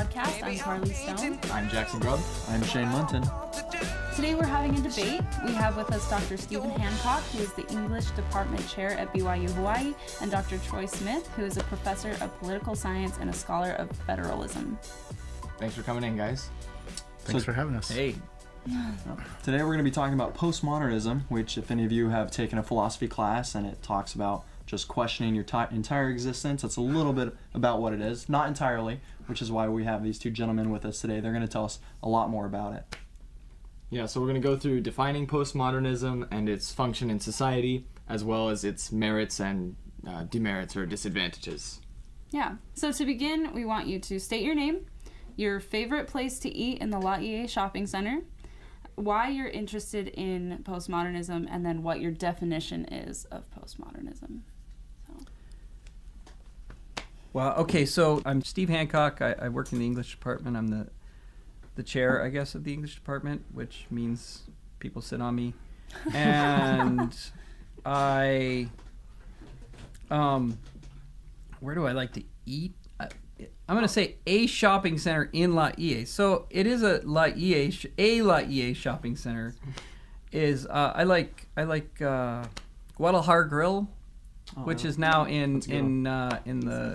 Podcast. I'm Carly Stone. I'm Jackson Grubbe. I'm Shane Munton. Today we're having a debate. We have with us Dr. Stephen Hancock, who is the English Department Chair at BYU Hawaii, and Dr. Troy Smith, who is a professor of political science and a scholar of federalism. Thanks for coming in, guys. Thanks for having us. Hey. Today we're going to be talking about postmodernism, which if any of you have taken a philosophy class and it talks about just questioning your entire existence, it's a little bit about what it is. Not entirely, which is why we have these two gentlemen with us today. They're going to tell us a lot more about it. Yeah, so we're going to go through defining postmodernism and its function in society, as well as its merits and demerits or disadvantages. Yeah. So to begin, we want you to state your name, your favorite place to eat in the Laie shopping center, why you're interested in postmodernism, and then what your definition is of postmodernism. Well, okay, so I'm Steve Hancock. I work in the English department. I'm the chair, I guess, of the English department, which means people sit on me. And I, where do I like to eat? I'm going to say a shopping center in Laie. So it is a Laie shopping center. I like Guadalajara Grill, which is now in the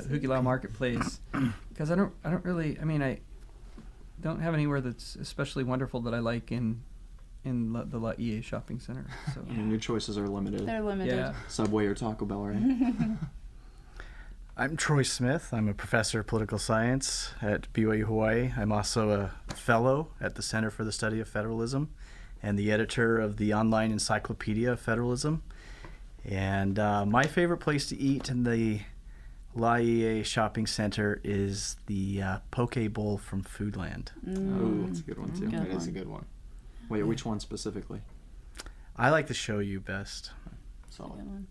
Hukilau Marketplace, because I don't have anywhere that's especially wonderful that I like in the Laie shopping center. So And your choices are limited. They're limited. yeah. Subway or Taco Bell, right? I'm Troy Smith. I'm a professor of political science at BYU Hawaii. I'm also a fellow at the Center for the Study of Federalism and the editor of the online Encyclopedia of Federalism. And my favorite place to eat in the Laie shopping center is the poke bowl from Foodland. Oh, that's a good one too. Good That is a one. good one. Wait, which one specifically? I like the show you best. Solid. Good one.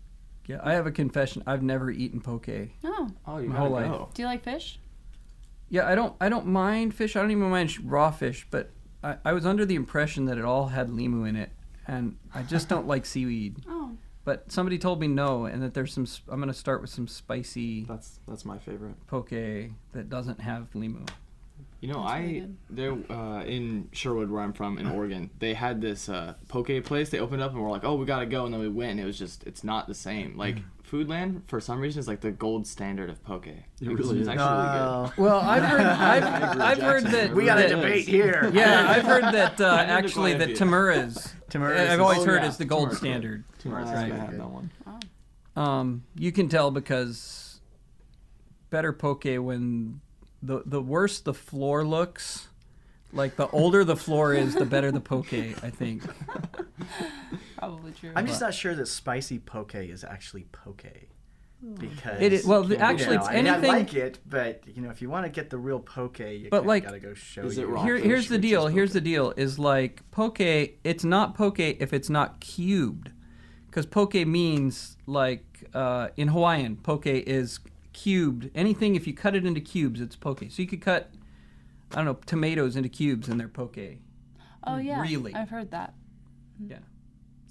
Yeah, I have a confession. I've never eaten poke. Oh, Oh, you My gotta whole life. go. do you like fish? Yeah, I don't mind fish. I don't even mind raw fish, but I was under the impression that it all had limu in it, and I just don't like seaweed. Oh, But somebody told me no, and that there's I'm going to start with some spicy That's my favorite. poke that doesn't have limu. You know, That's really there in Sherwood, where I'm from, in Oregon, they had this poke place. They opened up and we're like, oh, we gotta go, and then we went, and it was just, it's not the same. Like Foodland, for some reason, is like the gold standard of poke. It really is. actually really good. Well, I've heard that We got a that- debate here. Yeah, I've heard that I need to actually play that a few. Tamura's. I've always heard is the gold Tamura's good. standard. Tamura's I good. have that one. You can tell because better poke when the worse the floor looks, like the older the floor is, the better the poke, I think. probably true. I'm just not sure that spicy poke is actually poke. Because It is- well, actually, it's I mean, anything- I like it, but if you want to get the real poke, you But, like, gotta go show is it you. raw? Here's fish, the which deal. is Here's poke. the deal. Is like poke. It's not poke if it's not cubed, because poke means like in Hawaiian, poke is cubed. Anything if you cut it into cubes, it's poke. So you could cut, I don't know, tomatoes into cubes and they're poke. Oh yeah, Really? I've heard that. Yeah.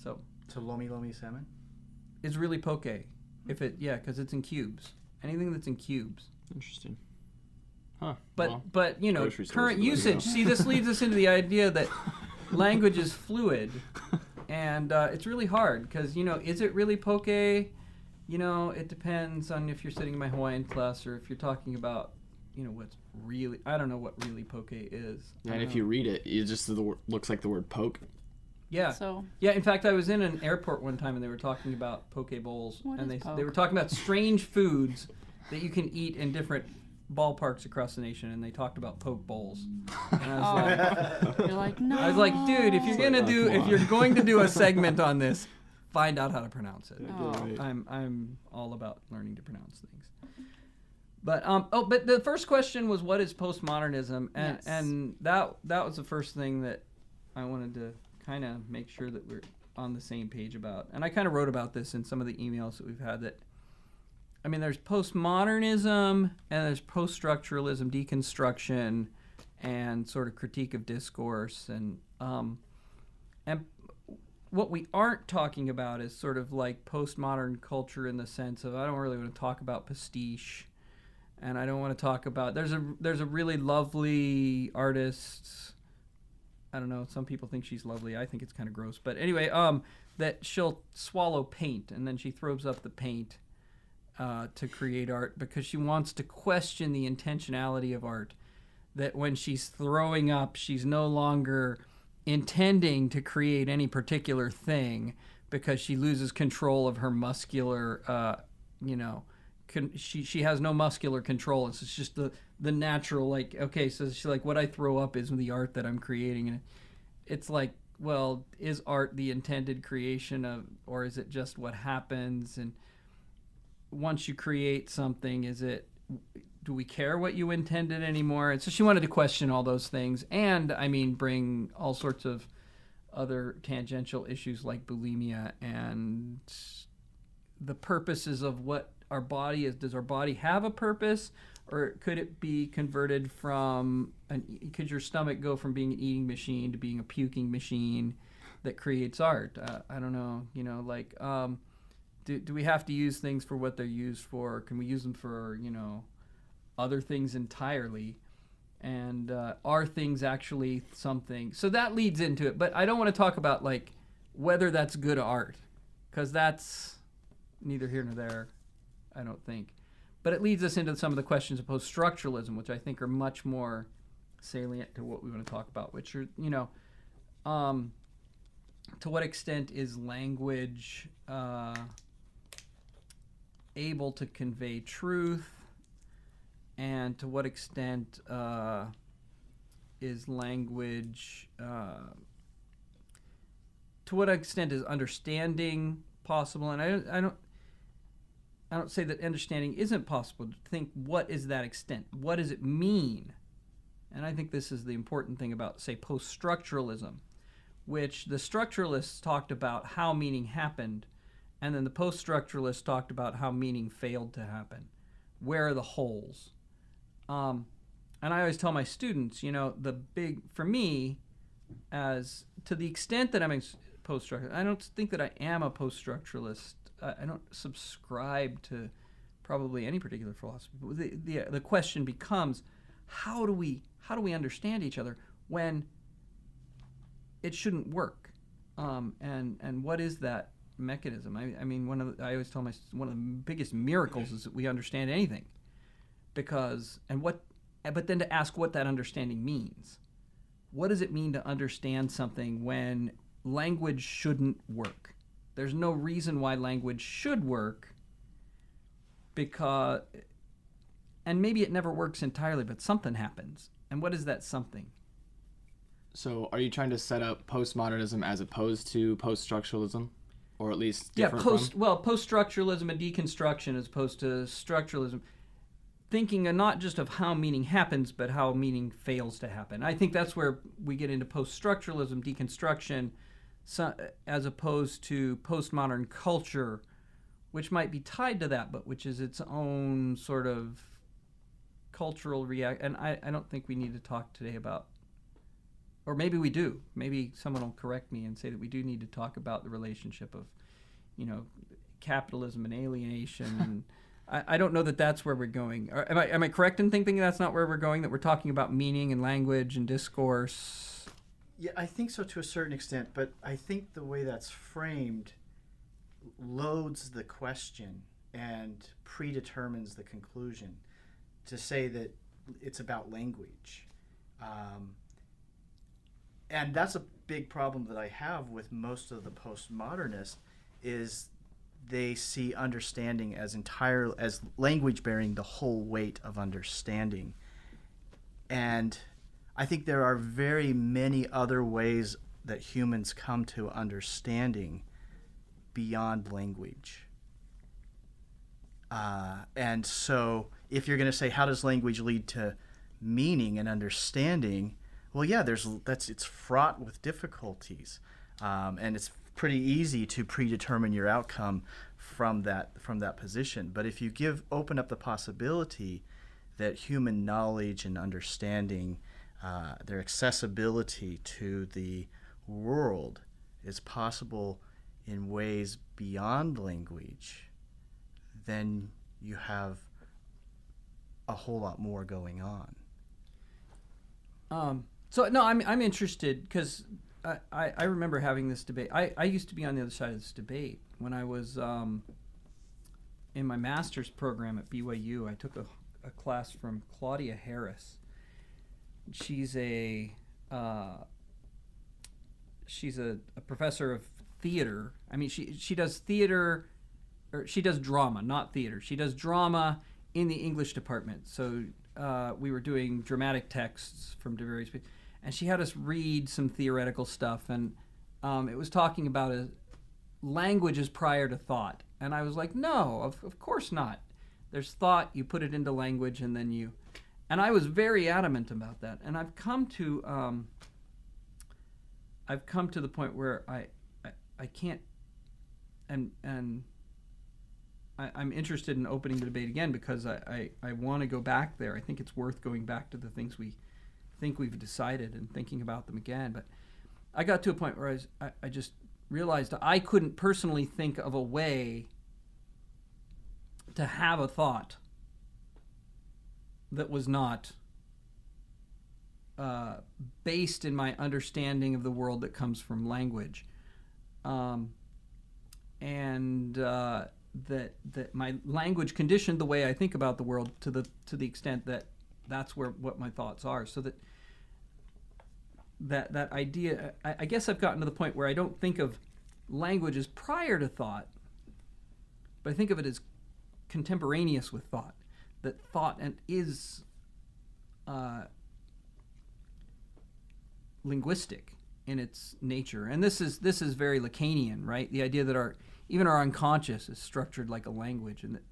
So So lomi salmon. it's really poke. Because it's in cubes. Anything that's in cubes. Interesting. Huh. But well, but grocery stores current are the way to usage. go. See, this leads us into the idea that language is fluid, and it's really hard because is it really poke? It depends on if you're sitting in my Hawaiian class or if you're talking about what's really. I don't know what really poke is. yeah, I and don't if you know. read it, it just looks like the word poke. yeah. So Yeah, in fact, I was in an airport one time and they were talking about poke bowls, What and is they poke? were talking about strange foods that you can eat in different ballparks across the nation, and they talked about poke bowls. And I was like, you're like, no. I was like, dude, if you're going to do a segment on this, find out how to pronounce it. Oh. I'm all about learning to pronounce things. But but the first question was, what is postmodernism? And Yes. and that was the first thing that I wanted to kind of make sure that we're on the same page about. And I kind of wrote about this in some of the emails that we've had. That I mean, there's postmodernism and there's post-structuralism, deconstruction, and sort of critique of discourse, and what we aren't talking about is sort of like postmodern culture in the sense of I don't really want to talk about pastiche and I don't want to talk about. There's a really lovely artist. I don't know. Some people think she's lovely. I think it's kind of gross. But anyway, that she'll swallow paint and then she throws up the paint to create art because she wants to question the intentionality of art. That when she's throwing up, she's no longer intending to create any particular thing because she loses control of her muscular, she has no muscular control. It's just the natural, like, okay, so she's like, what I throw up is the art that I'm creating. And it's like, well, is art the intended creation of, or is it just what happens? And once you create something, do we care what you intended anymore? And so she wanted to question all those things and, bring all sorts of other tangential issues like bulimia and the purposes of what our body is. Does our body have a purpose, or could it be converted from, could your stomach go from being an eating machine to being a puking machine that creates art? I don't know, do we have to use things for what they're used for? Can we use them for, other things entirely? And are things actually something? So that leads into it, but I don't want to talk about like whether that's good art, because that's neither here nor there, I don't think. But it leads us into some of the questions of post-structuralism, which I think are much more salient to what we want to talk about, which are, to what extent is language able to convey truth, and to what extent is language, to what extent is understanding possible? And I don't say that understanding isn't possible. Think, what is that extent? What does it mean? And I think this is the important thing about, say, post-structuralism, which the structuralists talked about how meaning happened, and then the post-structuralists talked about how meaning failed to happen. Where are the holes? And I always tell my students, for me, as to the extent that I'm a post-structuralist, I don't think that I am a post-structuralist. I don't subscribe to probably any particular philosophy. The question becomes, how do we understand each other when it shouldn't work? And what is that mechanism? I always tell my students, one of the biggest miracles is that we understand anything. But then to ask what that understanding means. What does it mean to understand something when language shouldn't work? There's no reason why language should work, and maybe it never works entirely, but something happens. And what is that something? So are you trying to set up postmodernism as opposed to post-structuralism? Or at least different post-structuralism and deconstruction as opposed to structuralism. Thinking not just of how meaning happens, but how meaning fails to happen. I think that's where we get into post-structuralism, deconstruction, as opposed to postmodern culture, which might be tied to that, but which is its own sort of cultural react. And I don't think we need to talk today about, or maybe we do. Maybe someone will correct me and say that we do need to talk about the relationship of, capitalism and alienation and I don't know that that's where we're going. Am I correct in thinking that's not where we're going, that we're talking about meaning and language and discourse? Yeah, I think so to a certain extent, but I think the way that's framed loads the question and predetermines the conclusion to say that it's about language. And that's a big problem that I have with most of the postmodernists is they see understanding as language bearing the whole weight of understanding. And I think there are very many other ways that humans come to understanding beyond language. And so if you're going to say, how does language lead to meaning and understanding? Well, yeah, it's fraught with difficulties. And it's pretty easy to predetermine your outcome from that position. But if you open up the possibility that human knowledge and understanding, their accessibility to the world is possible in ways beyond language, then you have a whole lot more going on. So no, I'm interested because I remember having this debate. I used to be on the other side of this debate when I was in my master's program at BYU. I took a class from Claudia Harris. She's a professor of theater. I mean, she does theater, or she does drama, not theater. She does drama in the English department. So we were doing dramatic texts from various people, and she had us read some theoretical stuff, and it was talking about languages prior to thought. And I was like, no, of course not. There's thought, you put it into language, and then you... And I was very adamant about that. And I've come to the point where I can't, and I'm interested in opening the debate again because I want to go back there. I think it's worth going back to the things we think we've decided and thinking about them again. But I got to a point where I just realized I couldn't personally think of a way to have a thought that was not based in my understanding of the world that comes from language, that my language conditioned the way I think about the world to the extent that that's what my thoughts are. So that idea, I guess I've gotten to the point where I don't think of language as prior to thought, but I think of it as contemporaneous with thought. That thought is linguistic in its nature, and this is very Lacanian, right? The idea that even our unconscious is structured like a language, and that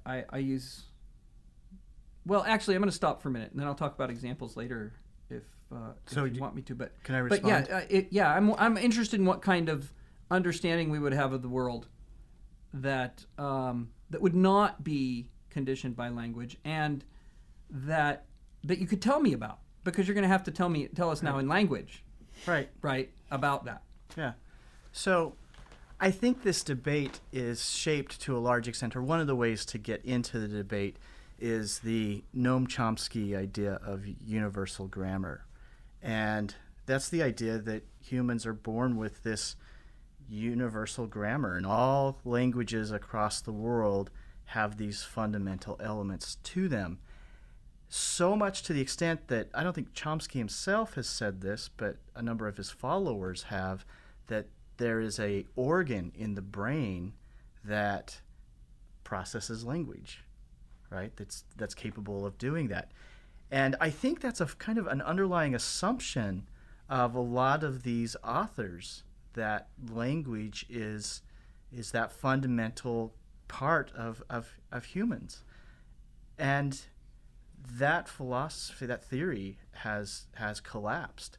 I use. Well, actually, I'm going to stop for a minute, and then I'll talk about examples later if you want me to. But can I respond? But I'm interested in what kind of understanding we would have of the world that would not be conditioned by language, and that you could tell me about, because you're going to have to tell us now in language, right about that. Yeah. So I think this debate is shaped to a large extent, or one of the ways to get into the debate is the Noam Chomsky idea of universal grammar. And that's the idea that humans are born with this universal grammar, and all languages across the world have these fundamental elements to them. So much to the extent that I don't think Chomsky himself has said this, but a number of his followers have, that there is an organ in the brain that processes language, right? That's capable of doing that. And I think that's a kind of an underlying assumption of a lot of these authors, that language is that fundamental part of humans. And that philosophy, that theory has collapsed.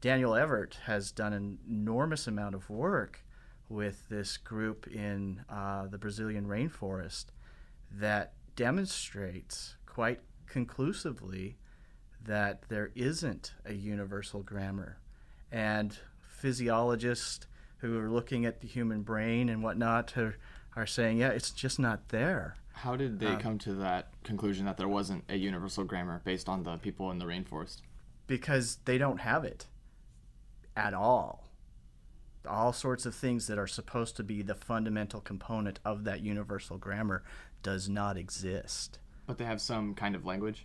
Daniel Everett has done an enormous amount of work with this group in the Brazilian rainforest that demonstrates quite conclusively that there isn't a universal grammar. And physiologists who are looking at the human brain and whatnot are saying, yeah, it's just not there. How did they come to that conclusion that there wasn't a universal grammar based on the people in the rainforest? Because they don't have it at all. All sorts of things that are supposed to be the fundamental component of that universal grammar does not exist. But they have some kind of language?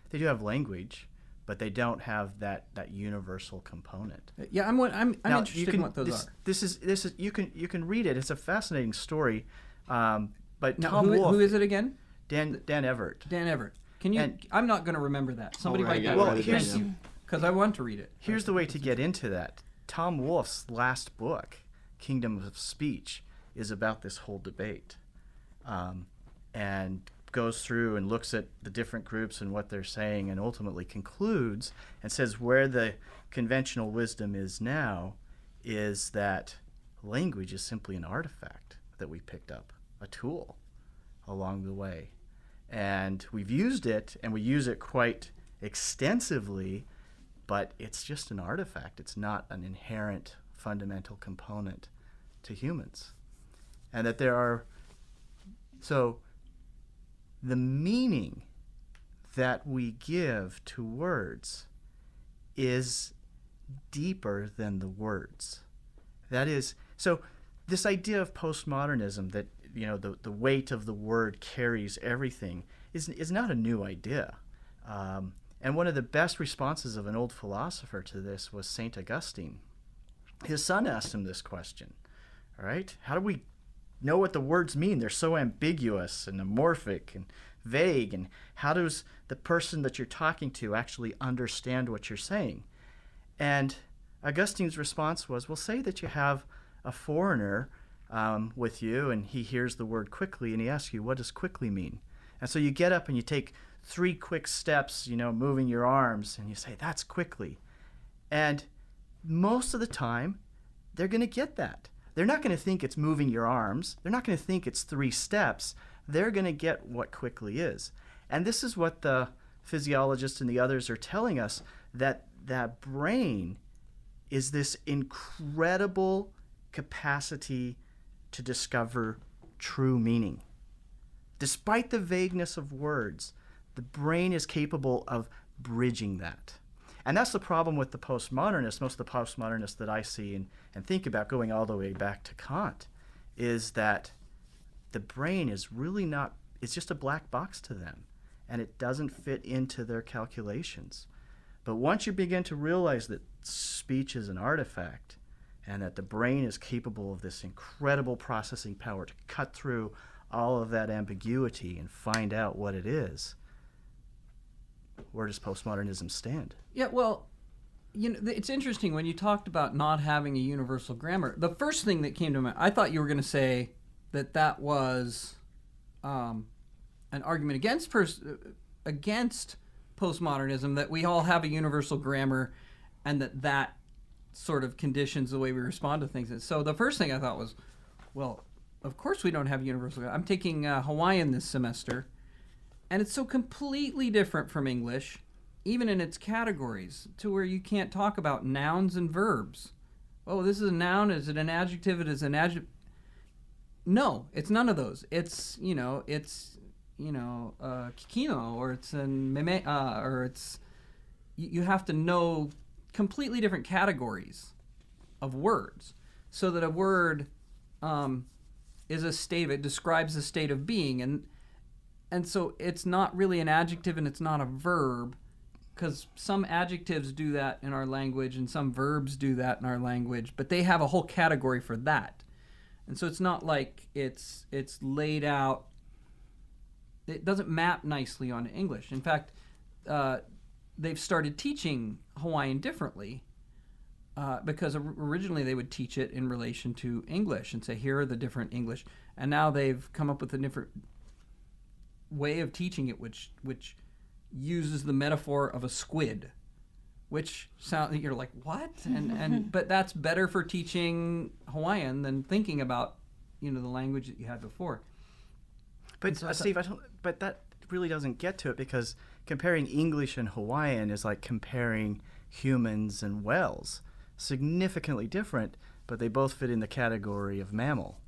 They do have language, but they don't have that universal component. Yeah, I'm Now, interested in what those are. This is you can read it. It's a fascinating story. But Now, Tom Wolfe, who is it again? Dan Everett. Dan Everett. Can you? I'm not going to remember that. Somebody right, write yeah, that. well, down. here's- Thank you, because I want to read it. Here's the way to get into that. Tom Wolfe's last book, Kingdom of Speech, is about this whole debate, and goes through and looks at the different groups and what they're saying, and ultimately concludes and says where the conventional wisdom is now is that language is simply an artifact that we picked up, a tool along the way. And we've used it, and we use it quite extensively, but it's just an artifact. It's not an inherent fundamental component to humans. And that there are So the meaning that we give to words is deeper than the words. That is, so this idea of postmodernism, that the weight of the word carries everything, is not a new idea. And one of the best responses of an old philosopher to this was St. Augustine. His son asked him this question, all right? How do we know what the words mean? They're so ambiguous and amorphic and vague. And how does the person that you're talking to actually understand what you're saying? And Augustine's response was, well, say that you have a foreigner with you, and he hears the word quickly, and he asks you, what does quickly mean? And so you get up and you take 3 quick steps, moving your arms, and you say, that's quickly. And most of the time, they're going to get that. They're not going to think it's moving your arms. They're not going to think it's 3 steps. They're going to get what quickly is. And this is what the physiologists and the others are telling us, that brain is this incredible capacity to discover true meaning. Despite the vagueness of words, the brain is capable of bridging that. And that's the problem with the postmodernists. Most of the postmodernists that I see and think about, going all the way back to Kant, is that the brain is really not, it's just a black box to them, and it doesn't fit into their calculations. But once you begin to realize that speech is an artifact, and that the brain is capable of this incredible processing power to cut through all of that ambiguity and find out what it is, where does postmodernism stand? Yeah, well, it's interesting when you talked about not having a universal grammar. The first thing that came to mind, I thought you were going to say that was an argument against postmodernism, that we all have a universal grammar, and that sort of conditions the way we respond to things. And so the first thing I thought was, well, of course we don't have universal grammar. I'm taking Hawaiian this semester, and it's so completely different from English, even in its categories, to where you can't talk about nouns and verbs. Oh, this is a noun. Is it an adjective? It is an adjective. No, it's none of those. It's kikino, or it's an meme, or it's, you have to know completely different categories of words, so that a word is a state. It describes a state of being, and so it's not really an adjective and it's not a verb, because some adjectives do that in our language and some verbs do that in our language, but they have a whole category for that. And so it's not like it's laid out. It doesn't map nicely onto English. In fact, they've started teaching Hawaiian differently, because originally they would teach it in relation to English and say, here are the different English. And now they've come up with a different way of teaching it, which uses the metaphor of a squid, which you're like, what? And but that's better for teaching Hawaiian than thinking about the language that you had before. But so Steve, but that really doesn't get to it, because comparing English and Hawaiian is like comparing humans and whales. Significantly different, but they both fit in the category of mammal.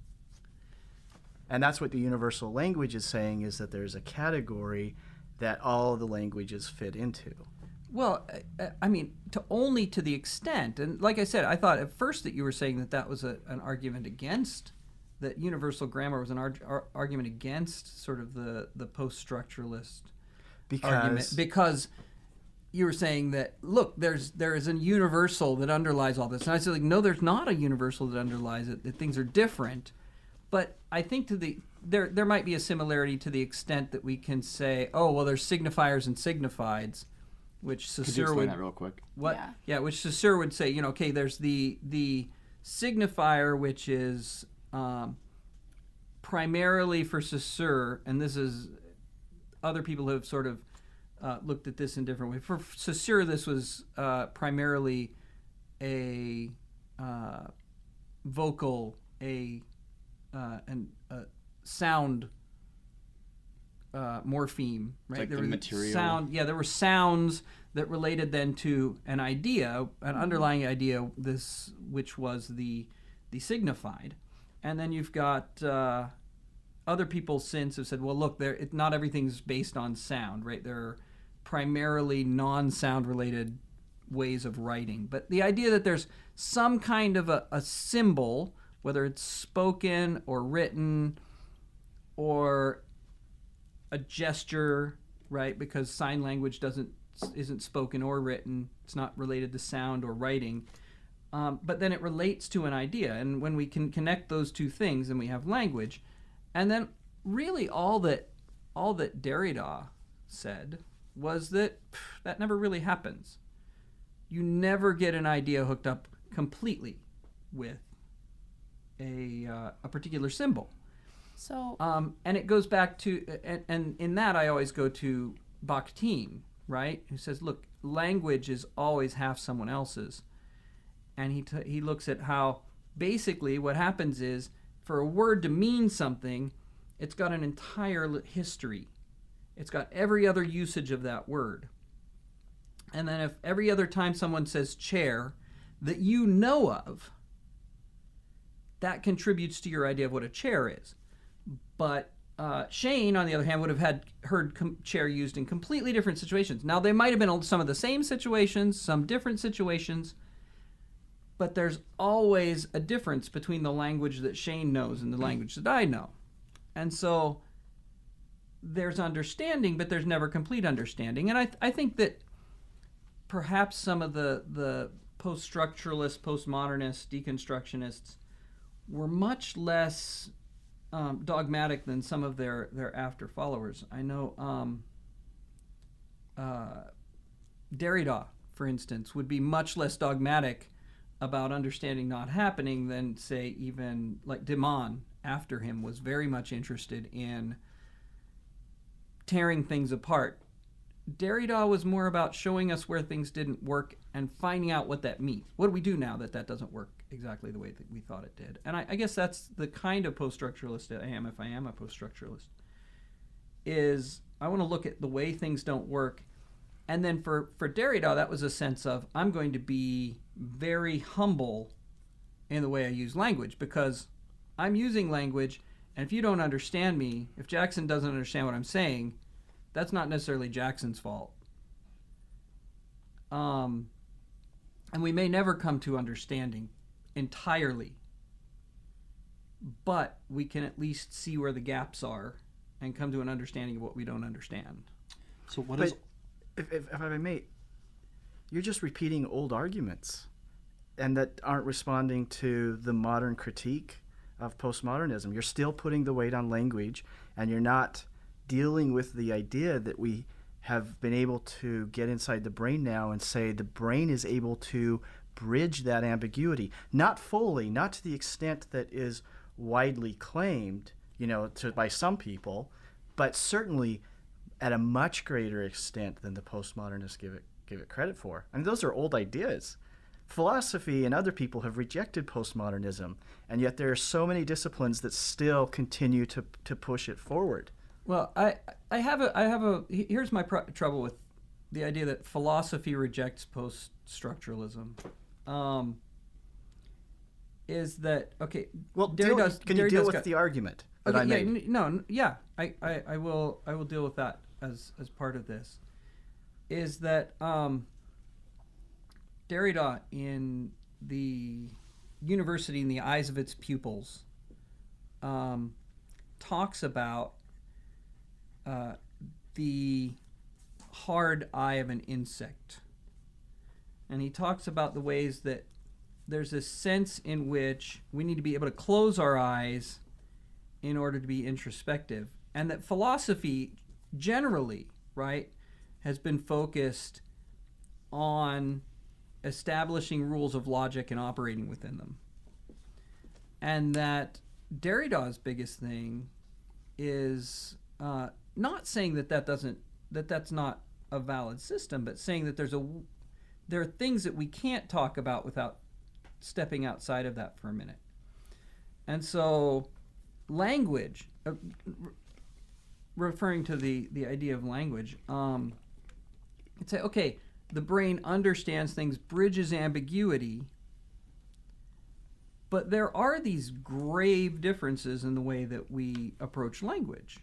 And that's what the universal language is saying, is that there's a category that all the languages fit into. Well, I mean, to the extent, and like I said, I thought at first that you were saying that was an argument against, that universal grammar was an argument against sort of the post-structuralist argument, because you were saying that, look, there is a universal that underlies all this. And I said, like, no, there's not a universal that underlies it, that things are different. But I think there might be a similarity to the extent that we can say, oh, well, there's signifiers and signifieds, which Saussure Could you explain that real quick? What? Yeah, which Saussure would say, okay, there's the signifier, which is primarily for Saussure, and this is, other people have sort of looked at this in different ways. For Saussure, this was primarily a vocal, and sound morpheme, right? Like there the was material. Sound, yeah, there were sounds that related then to an idea, an underlying idea, which was the signified. And then you've got other people since have said, well, look, not everything's based on sound, right? There are primarily non-sound related ways of writing. But the idea that there's some kind of a symbol, whether it's spoken or written or a gesture, right? Because sign language isn't spoken or written. It's not related to sound or writing. But then it relates to an idea. And when we can connect those two things, then we have language. And then really all that Derrida said was that that never really happens. You never get an idea hooked up completely with a particular symbol. So, and it goes back to, and in that I always go to Bakhtin, right? Who says, look, language is always half someone else's. And he looks at how basically what happens is for a word to mean something, it's got an entire history. It's got every other usage of that word. And then if every other time someone says chair that you know of, that contributes to your idea of what a chair is. But Shane, on the other hand, would have heard chair used in completely different situations. Now, they might have been some of the same situations, some different situations, but there's always a difference between the language that Shane knows and the language that I know. And so there's understanding, but there's never complete understanding. And I think that perhaps some of the post-structuralists, postmodernists, deconstructionists were much less dogmatic than some of their after followers. I know Derrida, for instance, would be much less dogmatic about understanding not happening than, say, even like Deman after him was very much interested in tearing things apart. Derrida was more about showing us where things didn't work and finding out what that means. What do we do now that doesn't work exactly the way that we thought it did? And I guess that's the kind of post-structuralist I am, if I am a post-structuralist, is I want to look at the way things don't work. And then for Derrida, that was a sense of, I'm going to be very humble in the way I use language, because I'm using language, and if you don't understand me, if Jackson doesn't understand what I'm saying, that's not necessarily Jackson's fault. And we may never come to understanding entirely, but we can at least see where the gaps are and come to an understanding of what we don't understand. So what But is... if I may, you're just repeating old arguments and that aren't responding to the modern critique of postmodernism. You're still putting the weight on language, and you're not dealing with the idea that we have been able to get inside the brain now and say the brain is able to bridge that ambiguity. Not fully, not to the extent that is widely claimed, by some people, but certainly at a much greater extent than the postmodernists give it credit for. I mean, those are old ideas. Philosophy and other people have rejected postmodernism, and yet there are so many disciplines that still continue to push it forward. Well, here's my trouble with the idea that philosophy rejects post-structuralism. Is that okay? Well, can you deal with the argument that I made? I will deal with that as part of this. Is that Derrida, in the University in the Eyes of Its Pupils, talks about the hard eye of an insect. And he talks about the ways that there's a sense in which we need to be able to close our eyes in order to be introspective. And that philosophy generally, right, has been focused on establishing rules of logic and operating within them. And that Derrida's biggest thing is not saying that's not a valid system, but saying that there are things that we can't talk about without stepping outside of that for a minute. And so language, referring to the idea of language, it's say, okay, the brain understands things, bridges ambiguity, But there are these grave differences in the way that we approach language.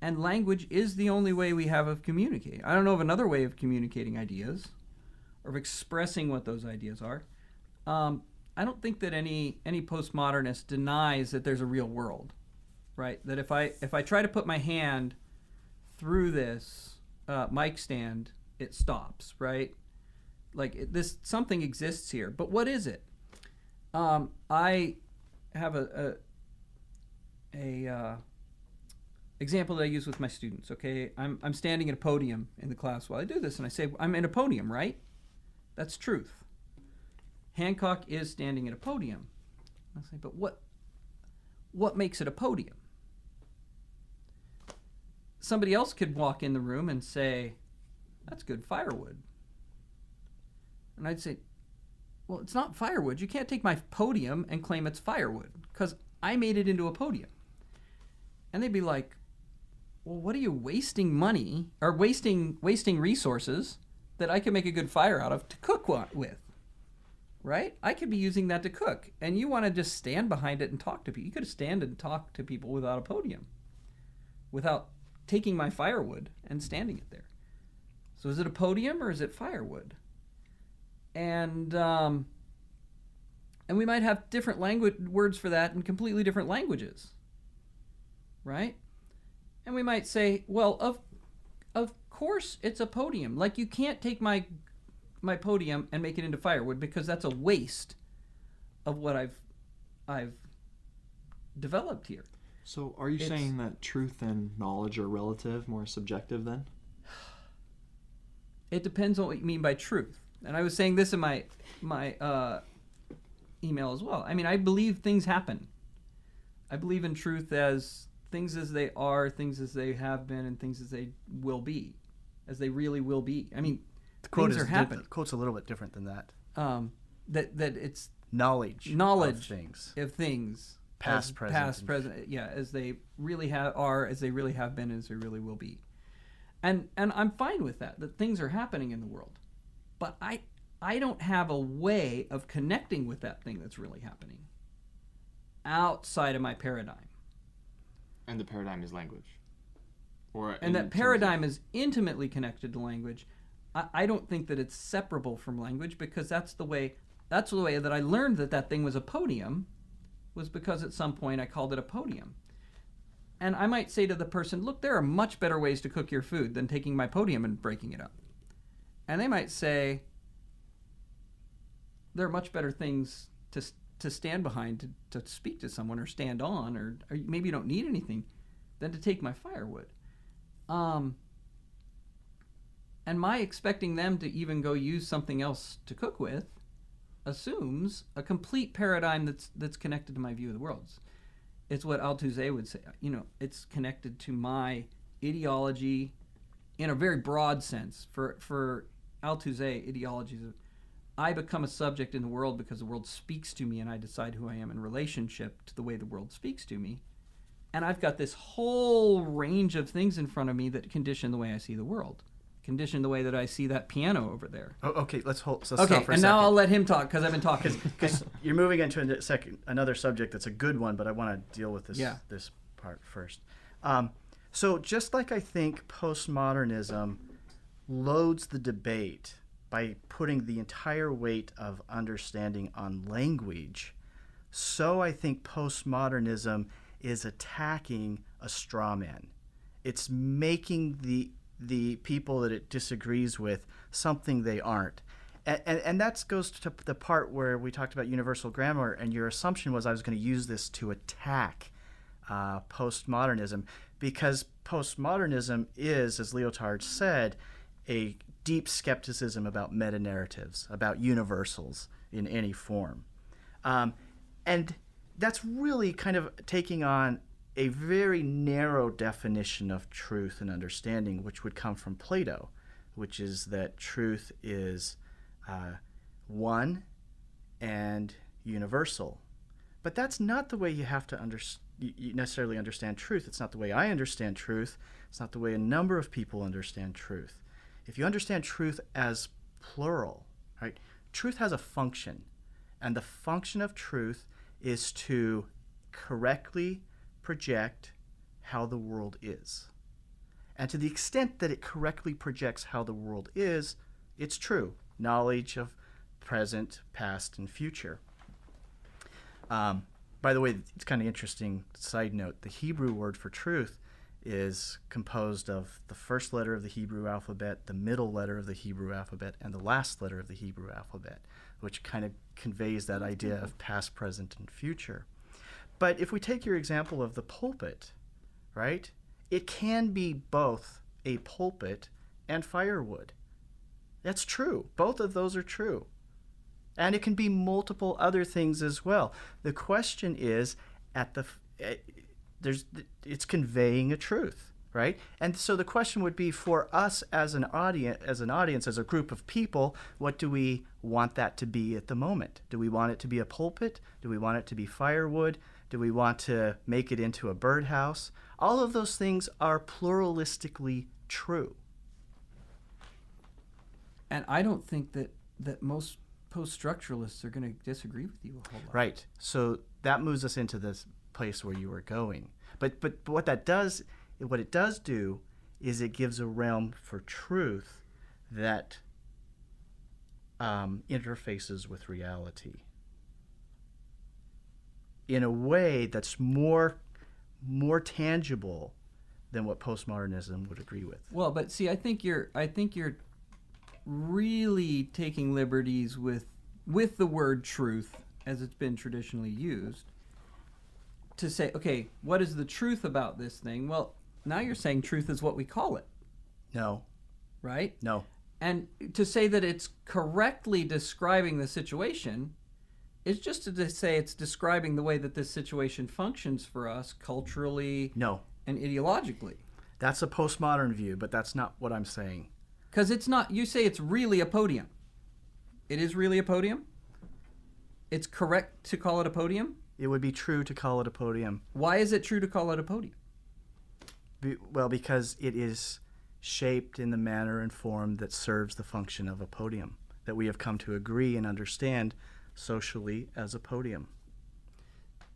And language is the only way we have of communicating. I don't know of another way of communicating ideas or of expressing what those ideas are. I don't think that any postmodernist denies that there's a real world, right? That if I try to put my hand through this mic stand, it stops, right? Like this, something exists here. But what is it? I have a example that I use with my students. Okay, I'm standing at a podium in the class while I do this, and I say I'm in a podium, right? That's truth. Hancock is standing at a podium. I say, but what makes it a podium? Somebody else could walk in the room and say, that's good firewood. And I'd say, well, it's not firewood. You can't take my podium and claim it's firewood because I made it into a podium. And they'd be like, well, what are you wasting money or wasting resources that I could make a good fire out of to cook with? Right? I could be using that to cook. And you want to just stand behind it and talk to people. You could stand and talk to people without a podium, without taking my firewood and standing it there. So is it a podium or is it firewood? And we might have different words for that in completely different languages, right? And we might say, well, of course it's a podium. Like you can't take my podium and make it into firewood because that's a waste of what I've developed here. So are you saying that truth and knowledge are relative, more subjective then? It depends on what you mean by truth. And I was saying this in my email as well. I mean, I believe things happen. I believe in truth as things as they are, things as they have been, and things as they will be, as they really will be. I mean, the quote things are happening. The quote's a little bit different than that. That it's knowledge of things. Past, present, yeah, as they really are, as they really have been, as they really will be. And I'm fine with that things are happening in the world. But I don't have a way of connecting with that thing that's really happening outside of my paradigm. And the paradigm is language. And that paradigm is intimately connected to language. I don't think that it's separable from language because that's the way that I learned that thing was a podium, was because at some point I called it a podium. And I might say to the person, look, there are much better ways to cook your food than taking my podium and breaking it up. And they might say, there are much better things to stand behind, to speak to someone or stand on, or maybe you don't need anything, than to take my firewood. And my expecting them to even go use something else to cook with assumes a complete paradigm that's connected to my view of the world. It's what Althusser would say. You know, it's connected to my ideology in a very broad sense. For Althusser, ideology is I become a subject in the world because the world speaks to me and I decide who I am in relationship to the way the world speaks to me. And I've got this whole range of things in front of me that condition the way I see the world. Condition the way that I see that piano over there. Oh, okay, let's stop for a second. Okay, and now I'll let him talk because I've been talking. Because you're moving into another subject that's a good one, but I want to deal with this part first. So just like I think postmodernism loads the debate by putting the entire weight of understanding on language, so I think postmodernism is attacking a straw man. It's making the people that it disagrees with something they aren't. And that goes to the part where we talked about universal grammar, and your assumption was I was going to use this to attack postmodernism, because postmodernism is, as Lyotard said, a deep skepticism about meta-narratives, about universals in any form. And that's really kind of taking on a very narrow definition of truth and understanding, which would come from Plato, which is that truth is one and universal. But that's not the way you have to you necessarily understand truth. It's not the way I understand truth. It's not the way a number of people understand truth. If you understand truth as plural, right? Truth has a function, and the function of truth is to correctly project how the world is. And to the extent that it correctly projects how the world is, it's true. Knowledge of present, past, and future. By the way, it's kind of interesting side note. The Hebrew word for truth is composed of the first letter of the Hebrew alphabet, the middle letter of the Hebrew alphabet, and the last letter of the Hebrew alphabet, which kind of conveys that idea of past, present, and future. But if we take your example of the pulpit, right, it can be both a pulpit and firewood. That's true. Both of those are true. And it can be multiple other things as well. The question is, it's conveying a truth, right? And so the question would be, for us as an audience, as a group of people, what do we want that to be at the moment? Do we want it to be a pulpit? Do we want it to be firewood? Do we want to make it into a birdhouse? All of those things are pluralistically true. And I don't think that most post-structuralists are going to disagree with you a whole lot. Right. So that moves us into this place where you were going. But what it does do is it gives a realm for truth that interfaces with reality in a way that's more tangible than what postmodernism would agree with. Well, but see, I think you're really taking liberties with the word truth as it's been traditionally used to say, okay, what is the truth about this thing? Well, now you're saying truth is what we call it. No. Right? No. And to say that it's correctly describing the situation is just to say it's describing the way that this situation functions for us culturally and ideologically. That's a postmodern view, but that's not what I'm saying. Because it's not, you say it's really a podium. It is really a podium? It's correct to call it a podium? It would be true to call it a podium. Why is it true to call it a podium? Well, because it is shaped in the manner and form that serves the function of a podium, that we have come to agree and understand socially as a podium.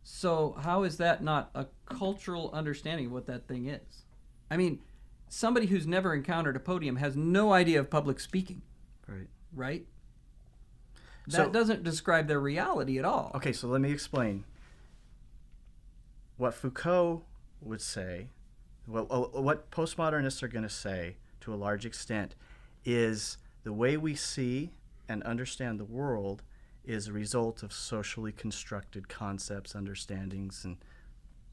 So how is that not a cultural understanding of what that thing is? I mean, somebody who's never encountered a podium has no idea of public speaking. Right. Right? That doesn't describe their reality at all. Okay, so let me explain. What Foucault would say, what postmodernists are going to say to a large extent, is the way we see and understand the world is a result of socially constructed concepts, understandings, and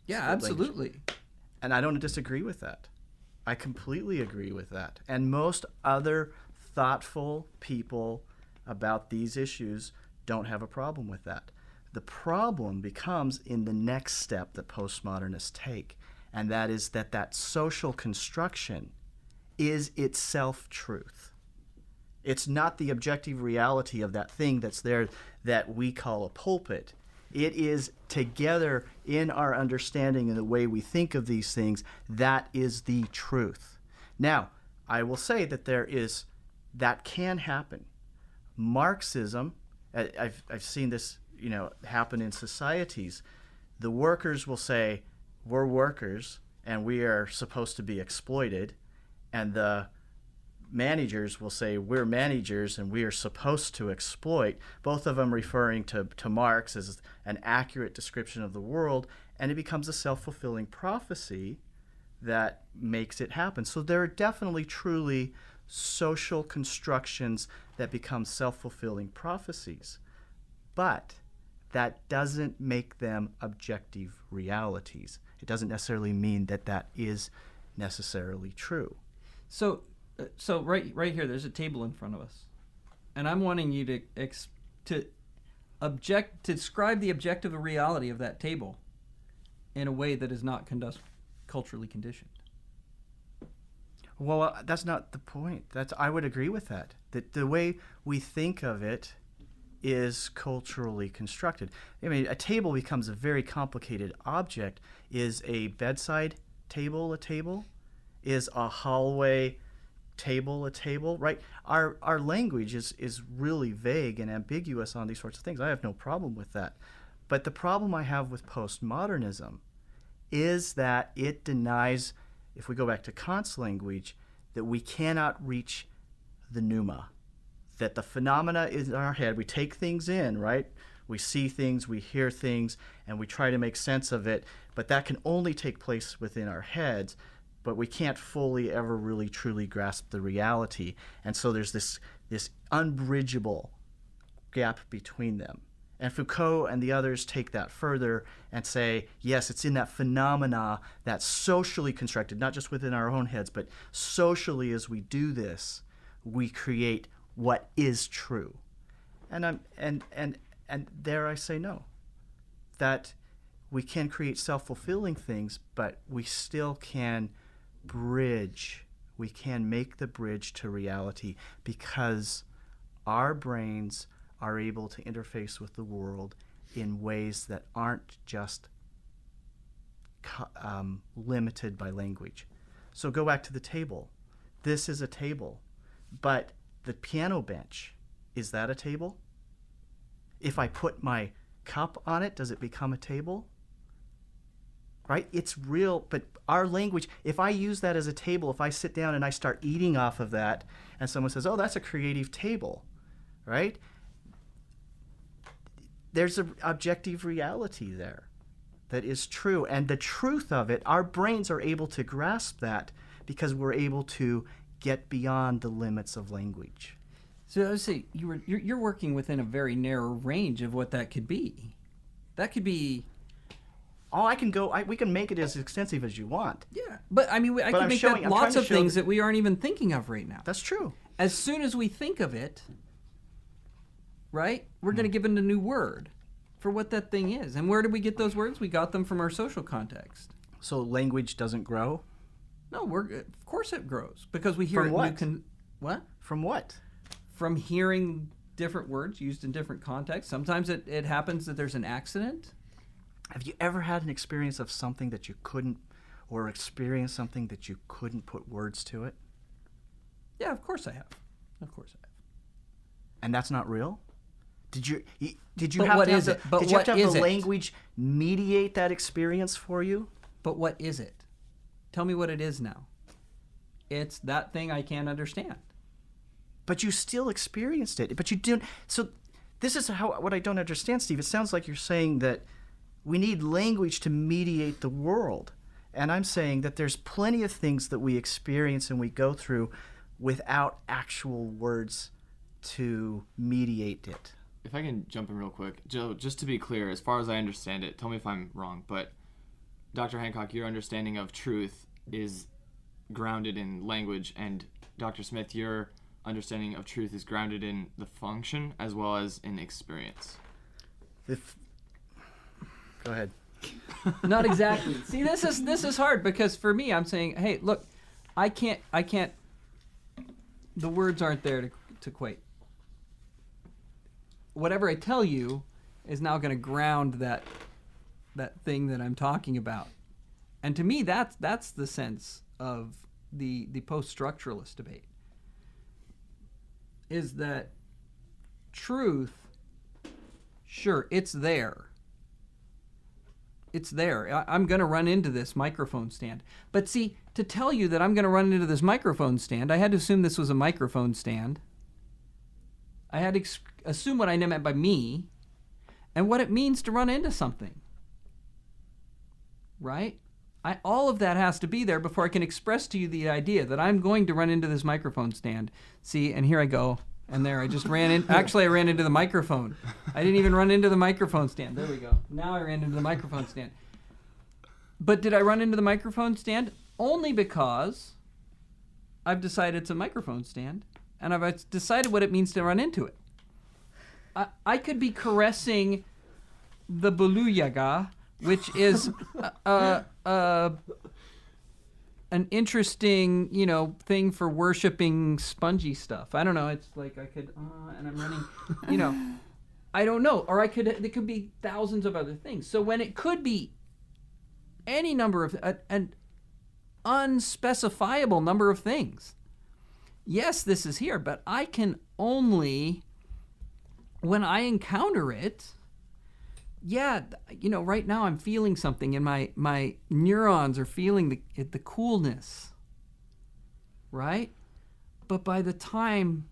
yeah, absolutely. Language. And I don't disagree with that. I completely agree with that. And most other thoughtful people about these issues don't have a problem with that. The problem becomes in the next step that postmodernists take, and that is that social construction is itself truth. It's not the objective reality of that thing that's there that we call a pulpit. It is together in our understanding and the way we think of these things, that is the truth. Now, I will say that can happen. Marxism, I've seen this, happen in societies. The workers will say, we're workers and we are supposed to be exploited, and the managers will say, we're managers and we are supposed to exploit, both of them referring to Marx as an accurate description of the world, and it becomes a self-fulfilling prophecy that makes it happen. So there are definitely truly social constructions that become self-fulfilling prophecies, but that doesn't make them objective realities. It doesn't necessarily mean that is necessarily true. So right here, there's a table in front of us, and I'm wanting you to describe the objective reality of that table in a way that is not culturally conditioned. Well, that's not the point. I would agree with that. That the way we think of it is culturally constructed. I mean, a table becomes a very complicated object. Is a bedside table a table? Is a hallway table a table? Right? Our language is really vague and ambiguous on these sorts of things. I have no problem with that. But the problem I have with postmodernism is that it denies, if we go back to Kant's language, that we cannot reach the pneuma, that the phenomena is in our head. We take things in, right? We see things, we hear things, and we try to make sense of it, but that can only take place within our heads, but we can't fully ever really truly grasp the reality. And so there's this unbridgeable gap between them. And Foucault and the others take that further and say, yes, it's in that phenomena that's socially constructed, not just within our own heads, but socially as we do this, we create what is true. And there I say no. That we can create self-fulfilling things, but we still can bridge. We can make the bridge to reality because our brains are able to interface with the world in ways that aren't just limited by language. So go back to the table. This is a table, but the piano bench, is that a table? If I put my cup on it, does it become a table? Right? It's real, but our language, if I use that as a table, if I sit down and I start eating off of that, and someone says, oh, that's a creative table, right? There's an objective reality there that is true. And the truth of it, our brains are able to grasp that because we're able to get beyond the limits of language. So I would say you're working within a very narrow range of what that could be. That could be... Oh, I can go. We can make it as extensive as you want. Yeah, but I mean, I can make that lots of things that we aren't even thinking of right now. That's true. As soon as we think of it, right, we're going to give it a new word for what that thing is. And where did we get those words? We got them from our social context. So language doesn't grow? No, of course it grows because we hear from what? What? From what? From hearing different words used in different contexts. Sometimes it happens that there's an accident. Have you ever had an experience of something that you couldn't, or experienced something that you couldn't put words to it? Yeah, of course I have. Of course I have. And that's not real? Did you But have what to have is the, it? But did you have to what have is the it? language mediate that experience for you? But what is it? Tell me what it is now. It's that thing I can't understand. But you still experienced it. But you didn't. So this is what I don't understand, Steve. It sounds like you're saying that we need language to mediate the world. And I'm saying that there's plenty of things that we experience and we go through without actual words to mediate it. If I can jump in real quick, Joe, just to be clear, as far as I understand it, tell me if I'm wrong, but Dr. Hancock, your understanding of truth is grounded in language, and Dr. Smith, your understanding of truth is grounded in the function as well as in experience. Go ahead. Not exactly. See, this is hard because for me, I'm saying, hey, look, I can't. The words aren't there to equate. Whatever I tell you is now going to ground that thing that I'm talking about, and to me, that's the sense of the post-structuralist debate. Is that truth? Sure, it's there. It's there. I'm going to run into this microphone stand. But see, to tell you that I'm going to run into this microphone stand, I had to assume this was a microphone stand. I had to assume what I meant by me and what it means to run into something. Right? All of that has to be there before I can express to you the idea that I'm going to run into this microphone stand. See, and here I go. And there, I just ran in. Actually, I ran into the microphone. I didn't even run into the microphone stand. There we go. Now I ran into the microphone stand. But did I run into the microphone stand? Only because I've decided it's a microphone stand, and I've decided what it means to run into it. I could be caressing the buluyaga, which is an interesting, thing for worshiping spongy stuff. I don't know. It's like I could, and I'm running, I don't know. Or it could be thousands of other things. So when it could be any number of, an unspecifiable number of things. Yes, this is here, but I can only, when I encounter it, right now I'm feeling something, and my neurons are feeling the coolness, right? But by the time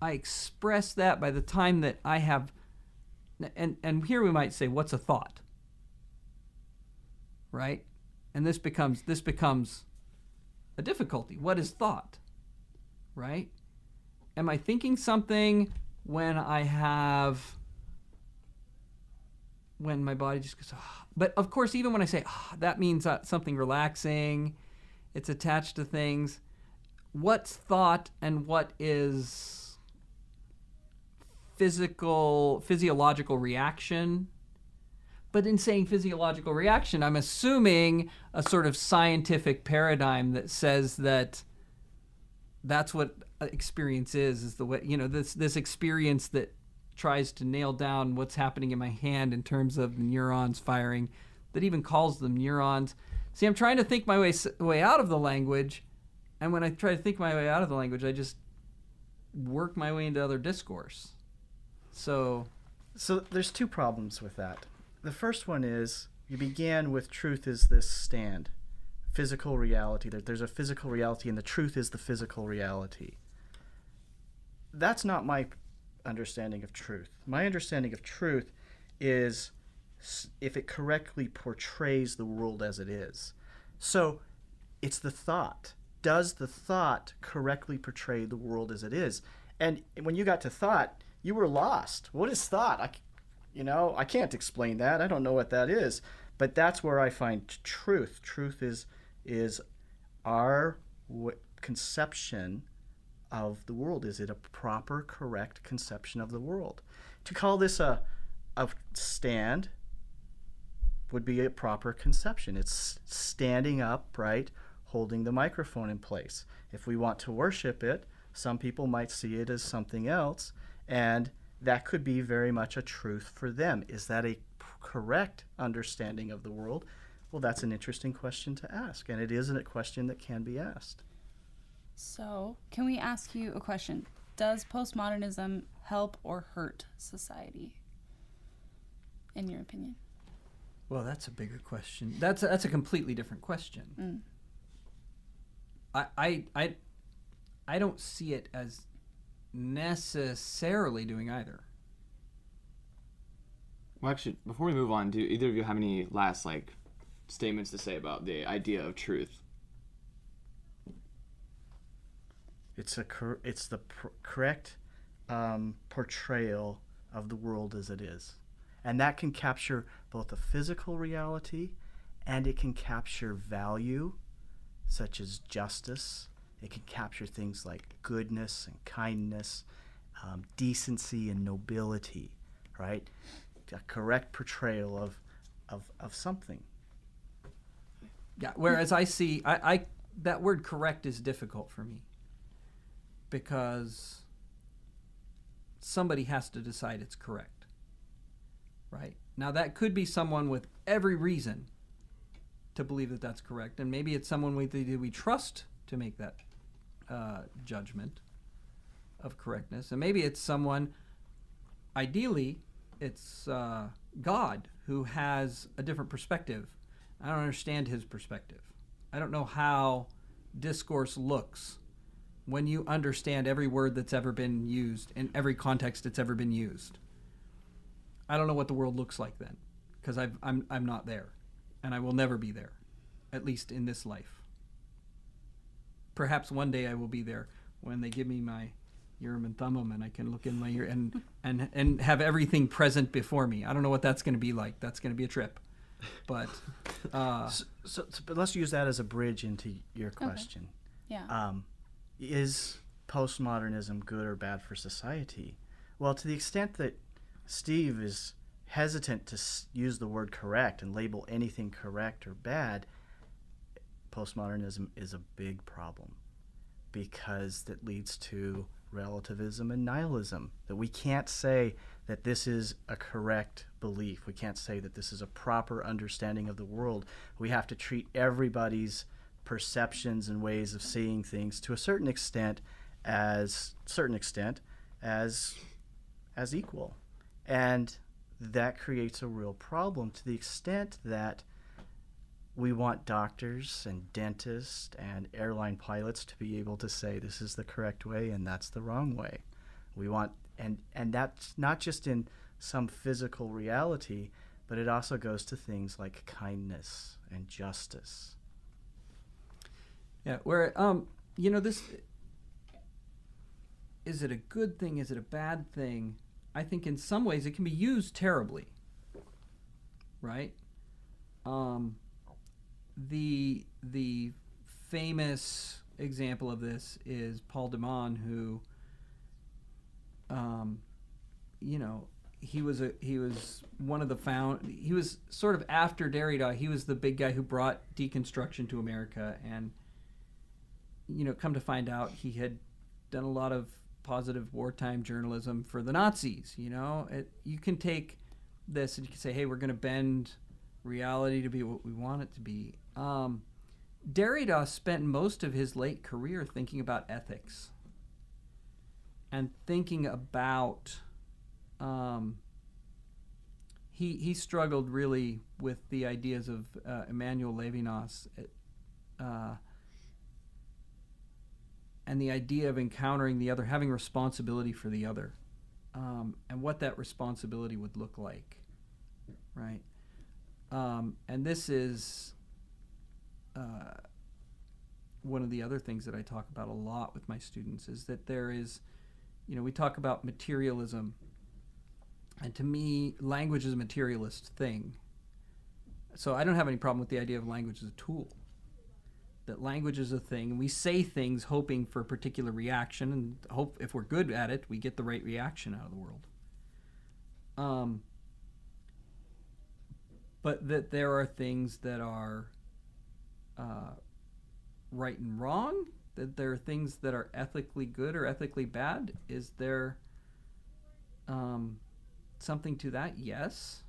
I express that, by the time that I have, and here we might say, what's a thought, right? And this becomes a difficulty. What is thought, right? Am I thinking something when my body just goes, oh. But of course, even when I say, that means something relaxing, it's attached to things. What's thought and what is physiological reaction? But in saying physiological reaction, I'm assuming a sort of scientific paradigm that says that that's what experience is the way, this experience that tries to nail down what's happening in my hand in terms of the neurons firing, that even calls them neurons. See, I'm trying to think my way out of the language, and when I try to think my way out of the language, I just work my way into other discourse. So there's two problems with that. The first one is you began with truth is this stand, physical reality. There's a physical reality, and the truth is the physical reality. That's not my understanding of truth. My understanding of truth is if it correctly portrays the world as it is. So it's the thought. Does the thought correctly portray the world as it is? And when you got to thought, you were lost. What is thought? I can't explain that. I don't know what that is. But that's where I find truth. Truth is our conception of the world. Is it a proper, correct conception of the world? To call this a stand would be a proper conception. It's standing up, right, holding the microphone in place. If we want to worship it, some people might see it as something else, and that could be very much a truth for them. Is that a correct understanding of the world? Well, that's an interesting question to ask, and it isn't a question that can be asked. So, can we ask you a question? Does postmodernism help or hurt society, in your opinion? Well, that's a bigger question. That's a completely different question. I don't see it as necessarily doing either. Well, actually, before we move on, do either of you have any last statements to say about the idea of truth? It's the correct portrayal of the world as it is, and that can capture both a physical reality, and it can capture value, such as justice. It can capture things like goodness and kindness, decency and nobility, right? A correct portrayal of something. Yeah. Whereas I see, I that word correct is difficult for me, because somebody has to decide it's correct, right? Now that could be someone with every reason to believe that that's correct, and maybe it's someone we trust to make that judgment of correctness, and maybe it's someone, ideally, it's God, who has a different perspective. I don't understand his perspective. I don't know how discourse looks when you understand every word that's ever been used in every context it's ever been used. I don't know what the world looks like then, because I'm not there, and I will never be there, at least in this life. Perhaps one day I will be there when they give me my Urim and Thummim, and I can look in my ear and have everything present before me. I don't know what that's going to be like. That's going to be a trip. But but let's use that as a bridge into your question. Okay. Yeah. Is postmodernism good or bad for society? Well, to the extent that Steve is hesitant to use the word correct and label anything correct or bad, postmodernism is a big problem, because that leads to relativism and nihilism, that we can't say that this is a correct belief. We can't say that this is a proper understanding of the world. We have to treat everybody's perceptions and ways of seeing things to a certain extent as equal. And that creates a real problem to the extent that we want doctors and dentists and airline pilots to be able to say this is the correct way and that's the wrong way. We want, and that's not just in some physical reality, but it also goes to things like kindness and justice. Yeah, where this, is it a good thing? Is it a bad thing? I think in some ways it can be used terribly, right? The famous example of this is Paul de Man, who, he was one of the he was sort of after Derrida. He was the big guy who brought deconstruction to America, and come to find out he had done a lot of positive wartime journalism for the Nazis. You can take this and you can say, hey, we're going to bend reality to be what we want it to be. Derrida spent most of his late career thinking about ethics and thinking about he struggled really with the ideas of Emmanuel Levinas and the idea of encountering the other, having responsibility for the other, and what that responsibility would look like, right? And this is one of the other things that I talk about a lot with my students, is that there is, we talk about materialism, and to me, language is a materialist thing. So I don't have any problem with the idea of language as a tool. That language is a thing, and we say things hoping for a particular reaction, and hope if we're good at it, we get the right reaction out of the world. But that there are things that are right and wrong, that there are things that are ethically good or ethically bad. Is there something to that? Yes,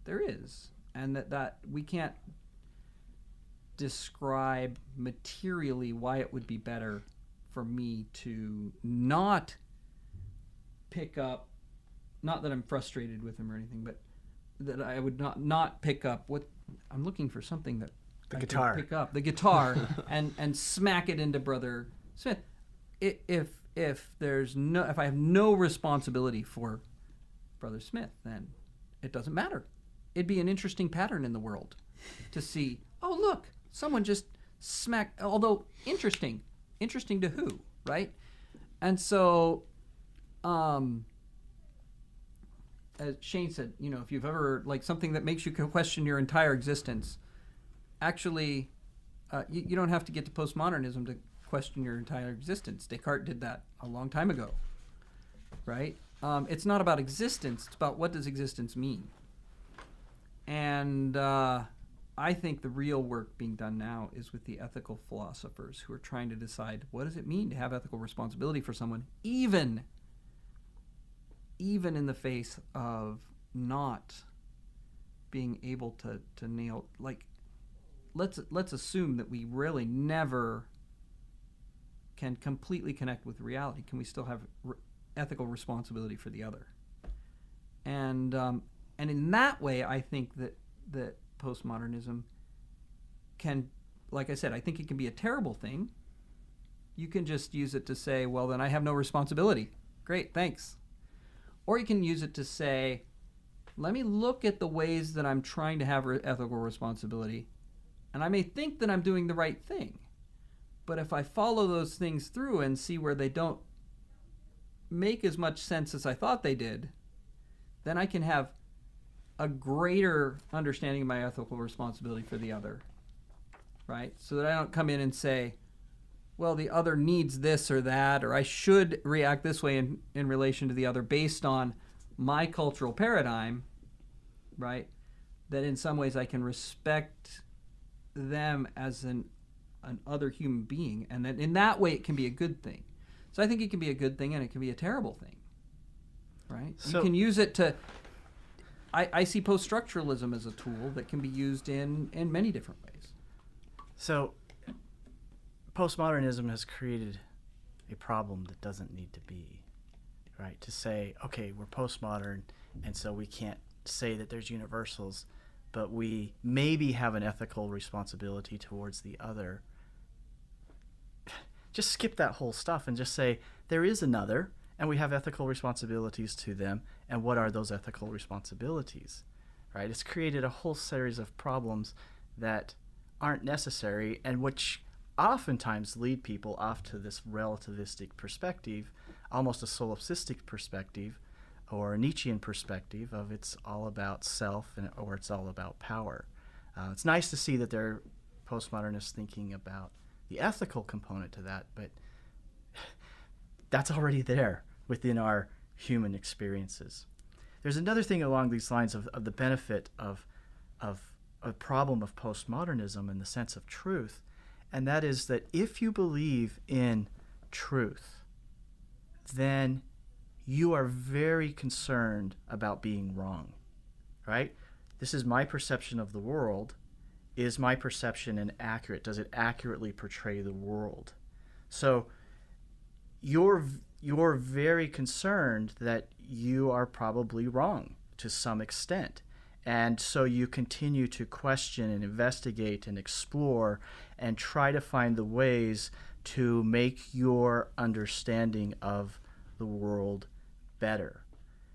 there is. And that we can't describe materially why it would be better for me to not pick up, not that I'm frustrated with him or anything, but that I would not pick up what I'm looking for, something that The I guitar. can pick up the guitar and smack it into Brother Smith. If I have no responsibility for Brother Smith, then it doesn't matter. It'd be an interesting pattern in the world to see, oh look, someone just smacked, although interesting to who, right? And so as Shane said, if you've ever, like, something that makes you question your entire existence, actually, you don't have to get to postmodernism to question your entire existence. Descartes did that a long time ago, right? It's not about existence. It's about what does existence mean. And I think the real work being done now is with the ethical philosophers who are trying to decide, what does it mean to have ethical responsibility for someone, even in the face of not being able to nail, like, let's assume that we really never can completely connect with reality. Can we still have ethical responsibility for the other? And in that way, I think that postmodernism can, like I said, I think it can be a terrible thing. You can just use it to say, well, then I have no responsibility. Great, thanks. Or you can use it to say, let me look at the ways that I'm trying to have ethical responsibility, and I may think that I'm doing the right thing. But if I follow those things through and see where they don't make as much sense as I thought they did, then I can have a greater understanding of my ethical responsibility for the other, right? So that I don't come in and say, well, the other needs this or that, or I should react this way in relation to the other based on my cultural paradigm, right? That in some ways I can respect them as an other human being, and that in that way it can be a good thing. So I think it can be a good thing and it can be a terrible thing, right? So, you can use it to... I see post-structuralism as a tool that can be used in many different ways. So postmodernism has created a problem that doesn't need to be, right? To say, okay, we're postmodern, and so we can't say that there's universals, but we maybe have an ethical responsibility towards the other. Just skip that whole stuff and just say there is another, and we have ethical responsibilities to them, and what are those ethical responsibilities, right? It's created a whole series of problems that aren't necessary, and which oftentimes lead people off to this relativistic perspective, almost a solipsistic perspective, or a Nietzschean perspective of it's all about self or it's all about power. It's nice to see that there are postmodernists thinking about the ethical component to that, but that's already there within our human experiences. There's another thing along these lines of the benefit of a problem of postmodernism in the sense of truth, and that is that if you believe in truth, then you are very concerned about being wrong, right? This is my perception of the world. Is my perception inaccurate? Does it accurately portray the world? So you're very concerned that you are probably wrong to some extent. And so you continue to question and investigate and explore and try to find the ways to make your understanding of the world better.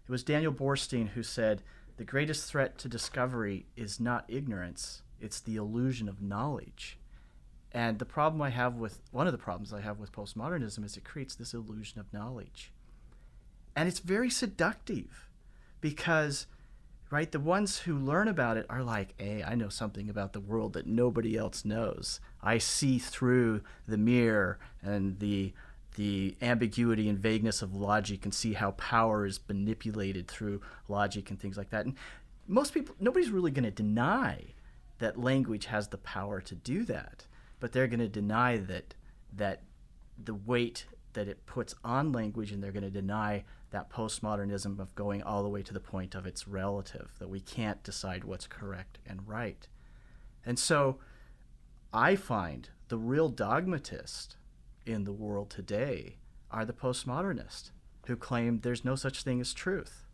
It was Daniel Borstein who said, the greatest threat to discovery is not ignorance, it's the illusion of knowledge. And one of the problems I have with postmodernism is it creates this illusion of knowledge. And it's very seductive because, right, the ones who learn about it are like, hey, I know something about the world that nobody else knows. I see through the mirror and the ambiguity and vagueness of logic and see how power is manipulated through logic and things like that. And nobody's really going to deny that language has the power to do that, but they're going to deny that the weight that it puts on language, and they're going to deny that postmodernism of going all the way to the point of it's relative, that we can't decide what's correct and right. And so I find the real dogmatist in the world today are the postmodernists who claim there's no such thing as truth.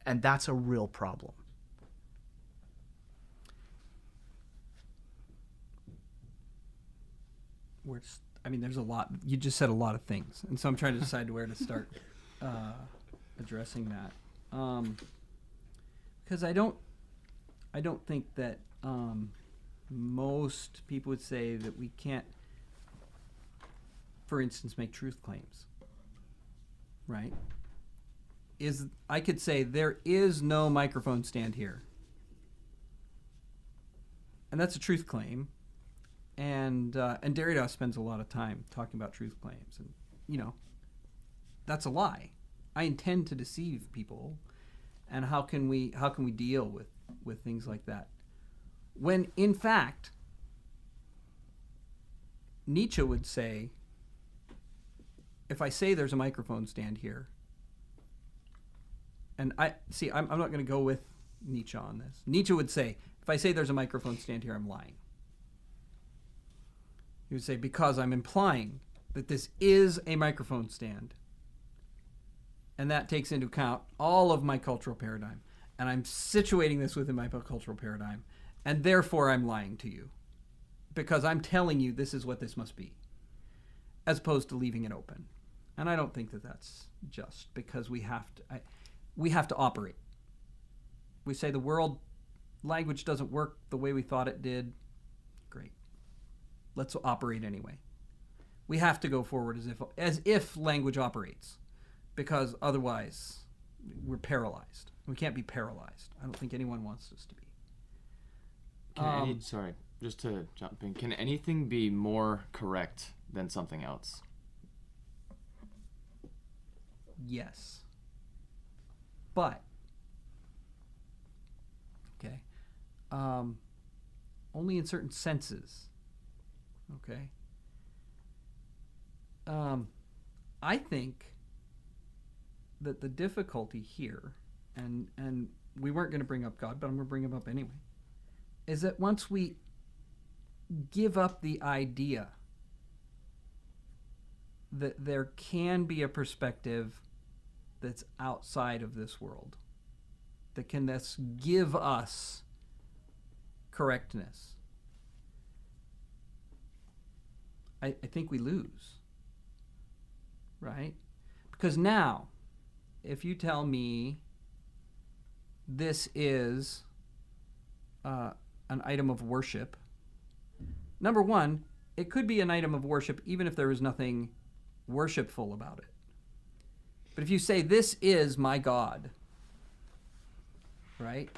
And that's a real problem. There's a lot. You just said a lot of things, and so I'm trying to decide where to start addressing that. Because I don't think that most people would say that we can't, for instance, make truth claims. Right? I could say there is no microphone stand here, and that's a truth claim. And Derrida spends a lot of time talking about truth claims, and that's a lie. I intend to deceive people, and how can we deal with things like that? When in fact, Nietzsche would say, if I say there's a microphone stand here, and I'm not going to go with Nietzsche on this. Nietzsche would say, if I say there's a microphone stand here, I'm lying. He would say, because I'm implying that this is a microphone stand. And that takes into account all of my cultural paradigm. And I'm situating this within my cultural paradigm. And therefore I'm lying to you. Because I'm telling you this is what this must be. As opposed to leaving it open. And I don't think that that's just, because we have to operate. We say the world language doesn't work the way we thought it did. Great. Let's operate anyway. We have to go forward as if language operates, because otherwise we're paralyzed. We can't be paralyzed. I don't think anyone wants us to be. Sorry, just to jump in. Can anything be more correct than something else? Yes. But okay, only in certain senses. Okay. I think that the difficulty here, and we weren't going to bring up God, but I'm going to bring him up anyway, is that once we give up the idea that there can be a perspective that's outside of this world, that can thus give us correctness, I think we lose, right? Because now, if you tell me this is an item of worship, number one, it could be an item of worship even if there is nothing worshipful about it. But if you say, this is my God, right?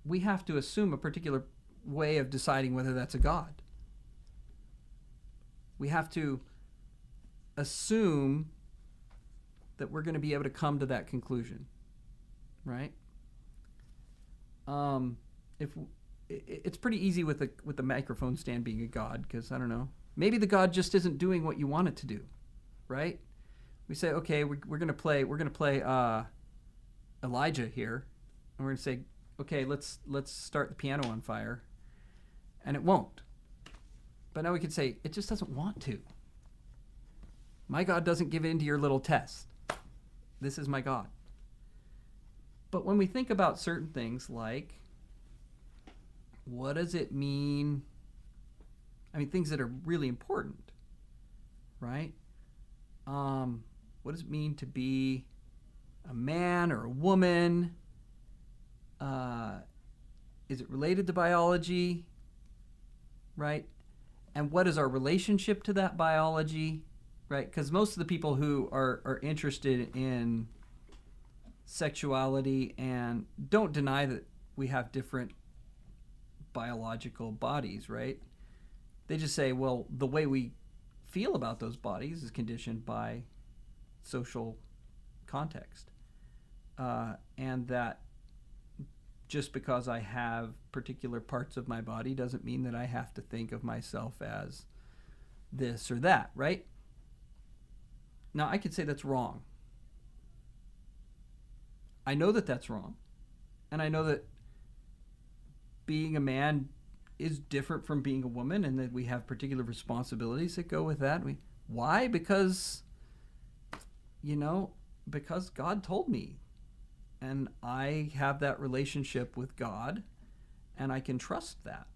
We have to assume a particular way of deciding whether that's a God. We have to assume that we're going to be able to come to that conclusion, right? It's pretty easy with the microphone stand being a God, because I don't know, maybe the God just isn't doing what you want it to do, right? We say, okay, we're gonna play Elijah here, and we're gonna say, okay, let's start the piano on fire, and it won't. But now we can say it just doesn't want to. My God doesn't give in to your little test. This is my God. But when we think about certain things like, what does it mean? I mean, things that are really important, right? What does it mean to be a man or a woman? Is it related to biology, right? And what is our relationship to that biology, right? Because most of the people who are interested in sexuality and don't deny that we have different biological bodies, right? They just say, well, the way we feel about those bodies is conditioned by social context. And that just because I have particular parts of my body doesn't mean that I have to think of myself as this or that, right? Now, I could say that's wrong. I know that that's wrong. And I know that being a man is different from being a woman, and that we have particular responsibilities that go with that. Why? Because God told me. And I have that relationship with God, and I can trust that.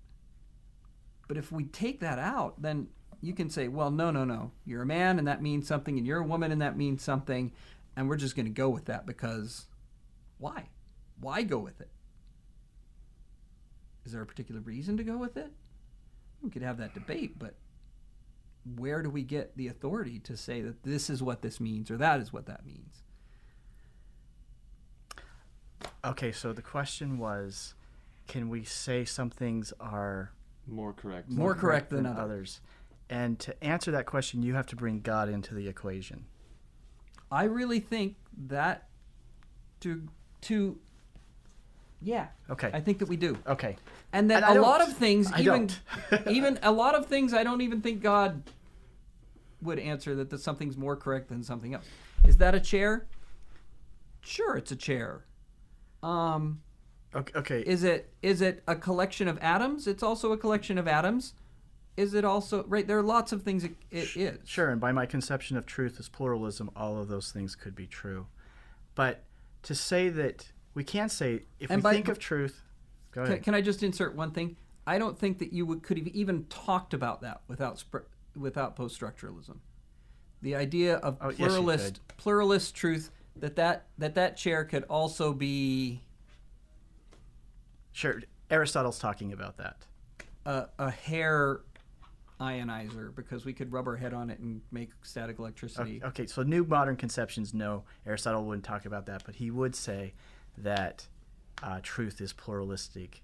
But if we take that out, then you can say, well, no. You're a man, and that means something, and you're a woman, and that means something, and we're just going to go with that because why? Why go with it? Is there a particular reason to go with it? We could have that debate, but where do we get the authority to say that this is what this means or that is what that means? Okay, so the question was, can we say some things are More correct. More correct than others? And to answer that question, you have to bring God into the equation. I really think that yeah. Okay. I think that we do. Okay. And that I a lot don't. of things, I even don't. even a lot of things, I don't even think God would answer that something's more correct than something else. Is that a chair? Sure, it's a chair. Okay. Is it a collection of atoms? It's also a collection of atoms. Is it also right? There are lots of things it is. Sure, and by my conception of truth as pluralism, all of those things could be true. But to say that we can't say if we think of truth. Go ahead. Can I just insert one thing? I don't think that you could have even talked about that without post-structuralism. The idea of pluralist truth that chair could also be. Sure, Aristotle's talking about that. A hair ionizer, because we could rub our head on it and make static electricity. Okay, so new modern conceptions, no, Aristotle wouldn't talk about that, but he would say that truth is pluralistic.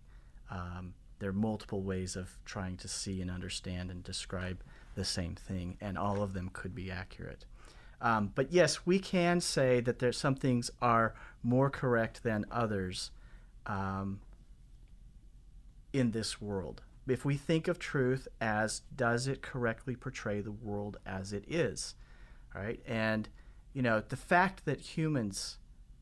There are multiple ways of trying to see and understand and describe the same thing, and all of them could be accurate. But yes, we can say that there's some things are more correct than others in this world. If we think of truth as, does it correctly portray the world as it is? All right? And, the fact that humans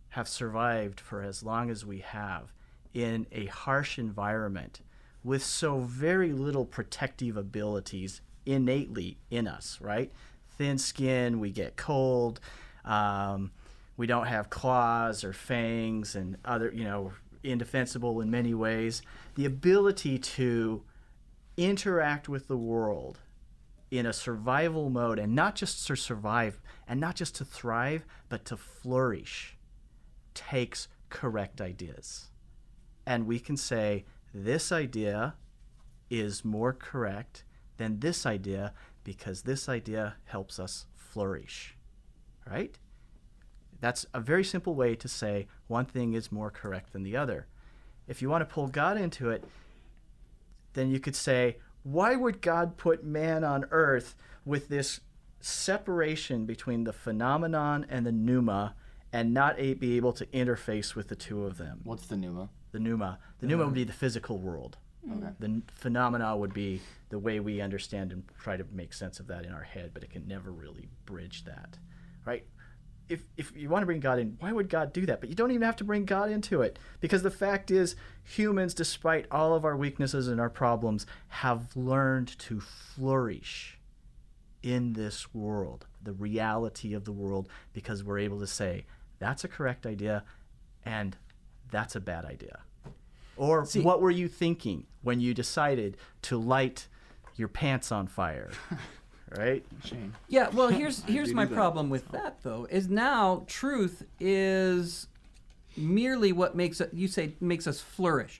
have survived for as long as we have in a harsh environment with so very little protective abilities innately in us, right? thin skin, we get cold, we don't have claws or fangs and other, indefensible in many ways. The ability to interact with the world in a survival mode, and not just to survive and not just to thrive, but to flourish, takes correct ideas. And we can say this idea is more correct than this idea because this idea helps us flourish, right? That's a very simple way to say one thing is more correct than the other. If you want to pull God into it, then you could say, why would God put man on earth with this separation between the phenomenon and the pneuma and not be able to interface with the two of them? What's the pneuma? The pneuma. The pneuma would be the physical world. Okay. The phenomena would be the way we understand and try to make sense of that in our head, but it can never really bridge that, right? If you want to bring God in, why would God do that? But you don't even have to bring God into it, because the fact is, humans, despite all of our weaknesses and our problems, have learned to flourish in this world, the reality of the world, because we're able to say, that's a correct idea, and that's a bad idea. Or what were you thinking when you decided to light your pants on fire? Right? Shame. Yeah, well, here's do my that. problem with that, though, is now truth is merely what makes us flourish.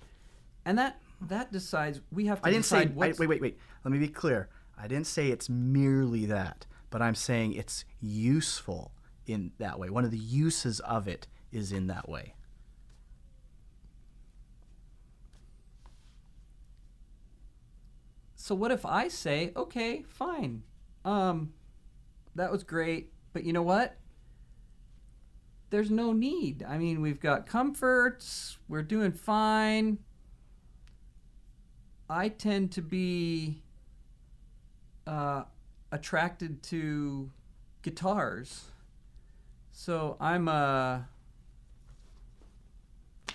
And that decides, we have to decide what's... Wait. Let me be clear. I didn't say it's merely that, but I'm saying it's useful in that way. One of the uses of it is in that way. So what if I say, okay, fine, that was great, but you know what? There's no need. I mean, we've got comforts, we're doing fine. I tend to be attracted to guitars. So I'm a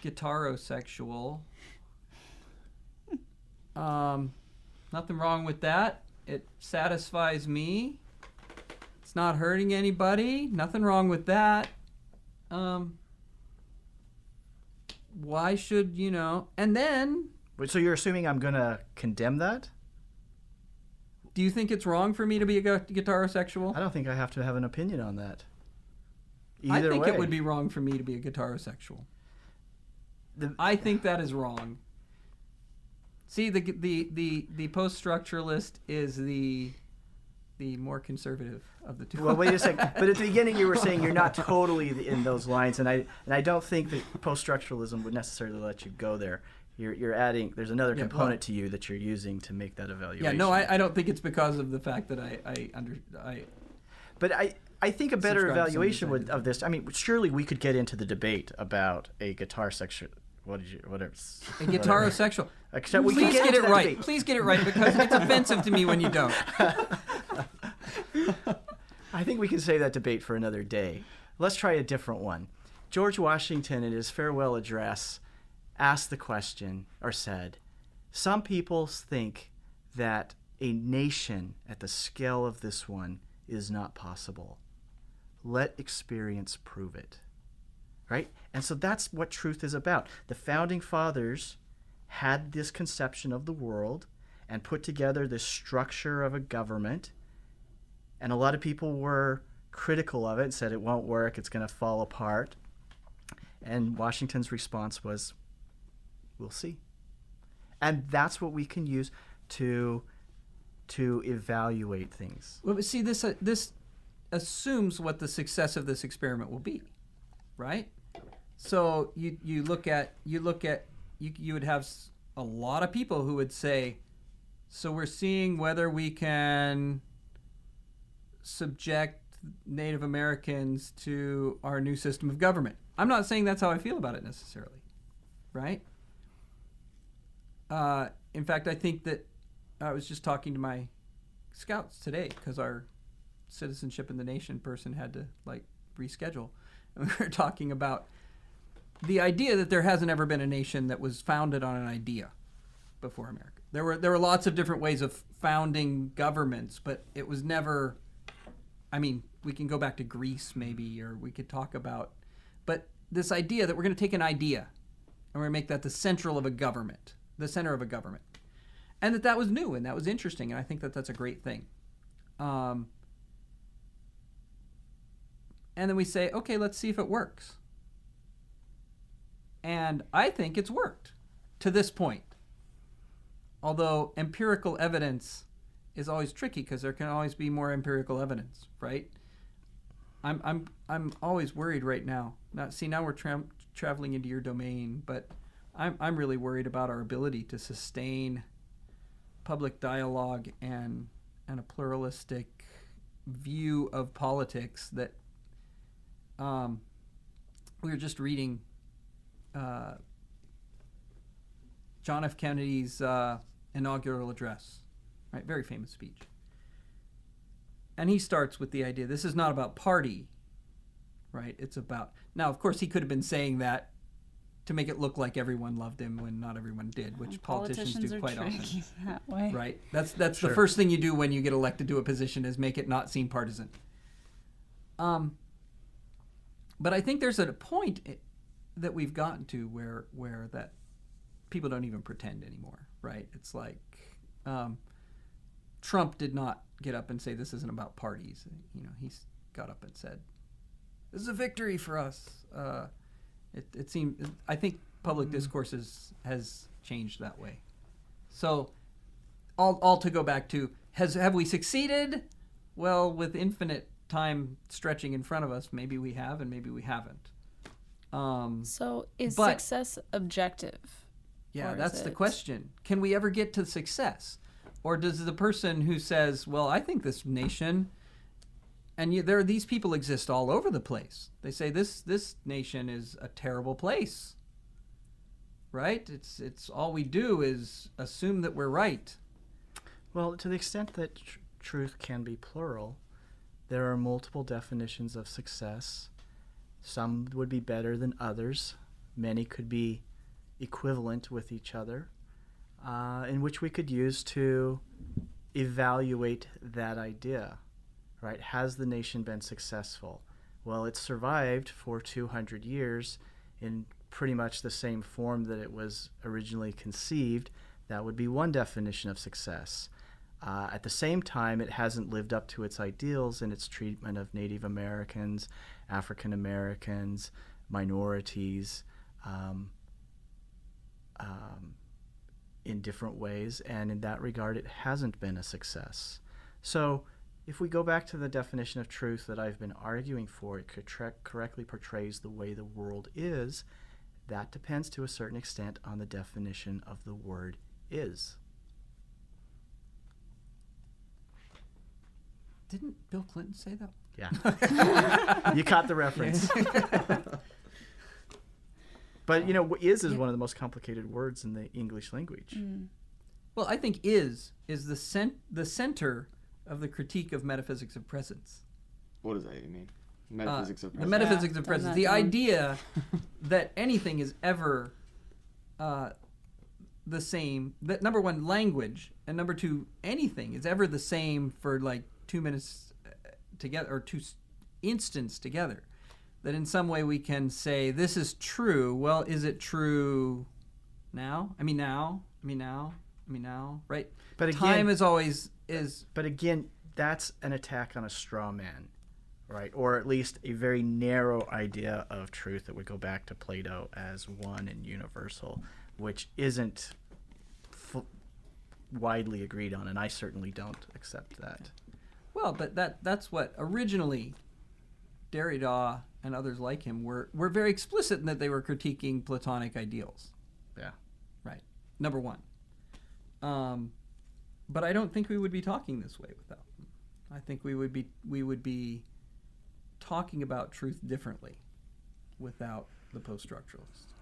guitarosexual. Nothing wrong with that. It satisfies me. It's not hurting anybody. Nothing wrong with that. Why should, and then... Wait, so you're assuming I'm going to condemn that? Do you think it's wrong for me to be a guitarosexual? I don't think I have to have an opinion on that. I Either think way. it would be wrong for me to be a guitarosexual. I think that is wrong. See, the post-structuralist is the more conservative of the two. Well, wait a second. But at the beginning, you were saying you're not totally in those lines, and I don't think that post-structuralism would necessarily let you go there. You're adding. There's another component to you that you're using to make that evaluation. Yeah, no, I don't think it's because of the fact that But I think a better Subscribe to evaluation something of this. I mean, surely we could get into the debate about a guitar section. Whatever. A guitarosexual. Except we Please can get into it that right. debate. Please get it right, because it's offensive to me when you don't. I think we can save that debate for another day. Let's try a different one. George Washington, in his farewell address, asked the question, or said, some people think that a nation at the scale of this one is not possible. Let experience prove it. Right? And so that's what truth is about. The founding fathers had this conception of the world and put together this structure of a government. And a lot of people were critical of it and said it won't work, it's going to fall apart. And Washington's response was, we'll see. And that's what we can use to evaluate things. Well, but see, this assumes what the success of this experiment will be, right? So you would have a lot of people who would say, so we're seeing whether we can subject Native Americans to our new system of government. I'm not saying that's how I feel about it necessarily, right? In fact, I think that I was just talking to my scouts today because our citizenship in the nation person had to reschedule, and we were talking about the idea that there hasn't ever been a nation that was founded on an idea before America. There were lots of different ways of founding governments, but it was never I mean, we can go back to Greece maybe, or we could talk about, but this idea that we're going to take an idea and we're going to make that the center of a government, and that was new and that was interesting, and I think that that's a great thing. And then we say, okay, let's see if it works. And I think it's worked to this point. Although empirical evidence is always tricky because there can always be more empirical evidence, right? I'm always worried right now. Now we're traveling into your domain, but I'm really worried about our ability to sustain public dialogue and a pluralistic view of politics that we were just reading John F. Kennedy's inaugural address, right? Very famous speech. And he starts with the idea, this is not about party, right? It's about... Now, of course, he could have been saying that to make it look like everyone loved him when not everyone did, which politicians do quite often. That way. Right? That's Sure. the first thing you do when you get elected to a position is make it not seem partisan. But I think there's a point that we've gotten to where that people don't even pretend anymore, right? It's like Trump did not get up and say this isn't about parties. He got up and said, "This is a victory for us." It seemed. I think public discourse has changed that way. So, all to go back to have we succeeded? Well, with infinite time stretching in front of us, maybe we have and maybe we haven't. So is but- success objective? Yeah, Or is that's the it- question. Can we ever get to success? Or does the person who says, well, I think this nation, and there are these people exist all over the place. They say this nation is a terrible place, right? It's all we do is assume that we're right. Well, to the extent that truth can be plural, there are multiple definitions of success. Some would be better than others. Many could be equivalent with each other, in which we could use to evaluate that idea, right? Has the nation been successful? Well, it survived for 200 years in pretty much the same form that it was originally conceived. That would be one definition of success. At the same time, it hasn't lived up to its ideals in its treatment of Native Americans, African Americans, minorities, in different ways, and in that regard, it hasn't been a success. So, if we go back to the definition of truth that I've been arguing for, it correctly portrays the way the world is. That depends to a certain extent on the definition of the word is. Didn't Bill Clinton say that? Yeah. You caught the reference. But, is one of the most complicated words in the English language. Well, I think is the center of the critique of metaphysics of presence. What does that even mean? Metaphysics of The presence. metaphysics Yeah, of presence. done The that down. idea that anything is ever the same. That number one, language, and number two, anything is ever the same for like 2 minutes together or two instants together. That in some way we can say this is true. Well, is it true now? I mean now. Right? But again, time is always is. But again, that's an attack on a straw man, right? Or at least a very narrow idea of truth that would go back to Plato as one and universal, which isn't widely agreed on, and I certainly don't accept that. Well, but that's what originally Derrida and others like him were very explicit in that they were critiquing Platonic ideals. Yeah. Right. Number one. But I don't think we would be talking this way without them. I think we would be talking about truth differently without the post-structuralists.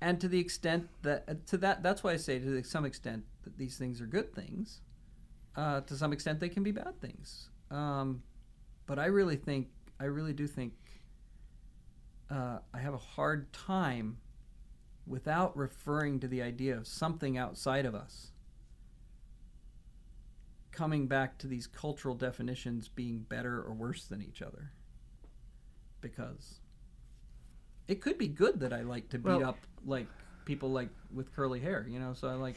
And to the extent that's why I say to some extent that these things are good things. To some extent they can be bad things. But I really do think I have a hard time without referring to the idea of something outside of us coming back to these cultural definitions being better or worse than each other. Because it could be good that I like to beat up like people like with curly hair, you know. So I like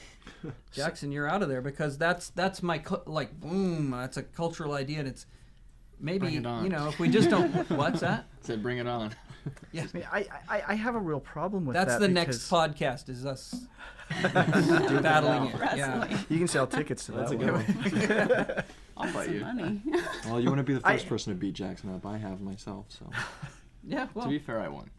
Jackson, you're out of there, because that's my like boom. That's a cultural idea, and it's maybe Bring it on. you know if we just don't. What's that? Said bring it on. Yeah, I mean, I have a real problem with that's that. the next podcast is us battling it. Yeah. You can sell tickets to That's that a good one. one. I'll fight Some you. money. Well, you wouldn't be the first person to beat Jackson up. I have myself, so. Yeah, well, To be fair, I won.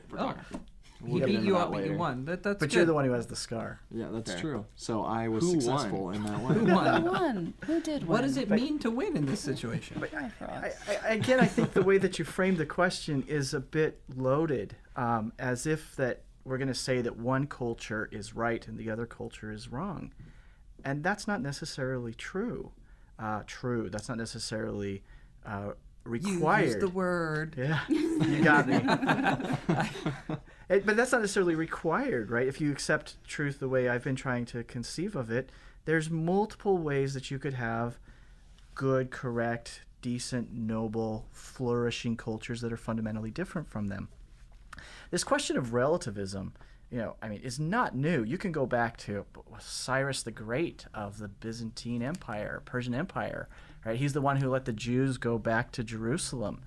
Photography. he We'll beat get into you that up, but you later. won. That's But good. you're the one who has the scar. Yeah, that's Fair. true. So I was Who successful won? in that Who way. won? Who won? Who did win? What does it mean to win in this situation? Again, I think the way that you framed the question is a bit loaded, as if that we're going to say that one culture is right and the other culture is wrong. And that's not necessarily true. That's not necessarily required. You used the word. Yeah, you got me. But that's not necessarily required, right? If you accept truth the way I've been trying to conceive of it, there's multiple ways that you could have good, correct, decent, noble, flourishing cultures that are fundamentally different from them. This question of relativism, is not new. You can go back to Cyrus the Great of the Byzantine Empire, Persian Empire, right? He's the one who let the Jews go back to Jerusalem.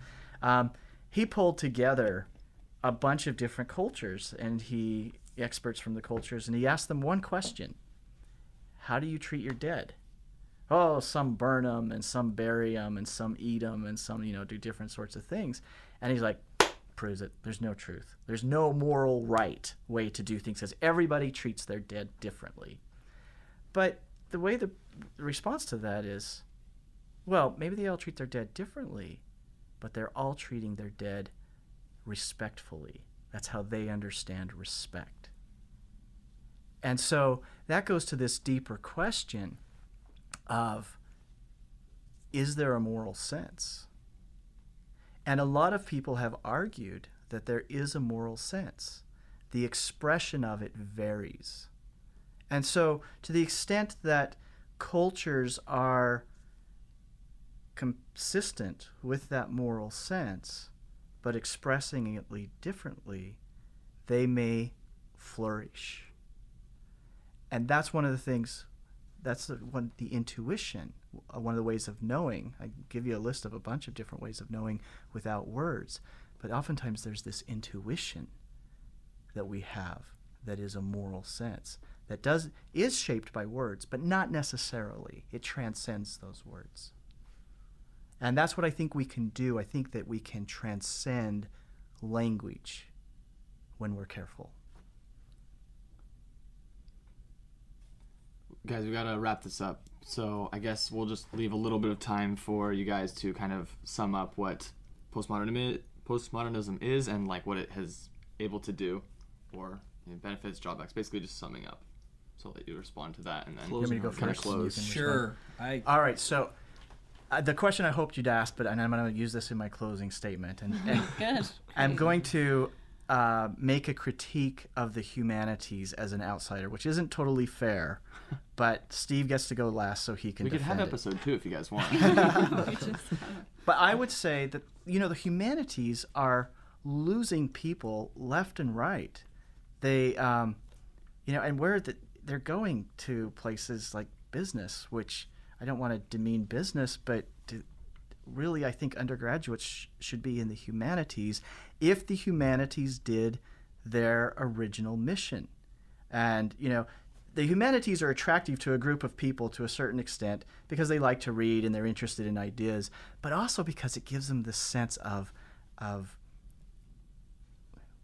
He pulled together a bunch of different cultures, and experts from the cultures, and he asked them one question: how do you treat your dead? Oh, some burn them, and some bury them, and some eat them, and some, do different sorts of things. And he's like, proves it. There's no truth. There's no moral right way to do things, because everybody treats their dead differently. But the way the response to that is, well, maybe they all treat their dead differently, but they're all treating their dead respectfully. That's how they understand respect. And so that goes to this deeper question of, is there a moral sense? And a lot of people have argued that there is a moral sense. The expression of it varies. And so to the extent that cultures are consistent with that moral sense, but expressing it differently, they may flourish. And that's one of the things, the intuition, one of the ways of knowing. I give you a list of a bunch of different ways of knowing without words, but oftentimes there's this intuition that we have that is a moral sense that is shaped by words, but not necessarily. It transcends those words. And that's what I think we can do. I think that we can transcend language when we're careful. Guys, we gotta wrap this up. So I guess we'll just leave a little bit of time for you guys to kind of sum up what postmodernism is and like what it has able to do, or benefits, drawbacks. Basically, just summing up. So I'll let you respond to that, and then You want me to go kind of first? and you close. can Sure. All right, so the question I hoped you'd ask, and I'm going to use this in my closing statement, and Good. I'm going to make a critique of the humanities as an outsider, which isn't totally fair, but Steve gets to go last so he can We could have defend it. episode 2 if you guys want. But I would say that, the humanities are losing people left and right. They, and they're going to places like business, which I don't want to demean business, but really I think undergraduates should be in the humanities if the humanities did their original mission. And, the humanities are attractive to a group of people to a certain extent because they like to read and they're interested in ideas, but also because it gives them this sense of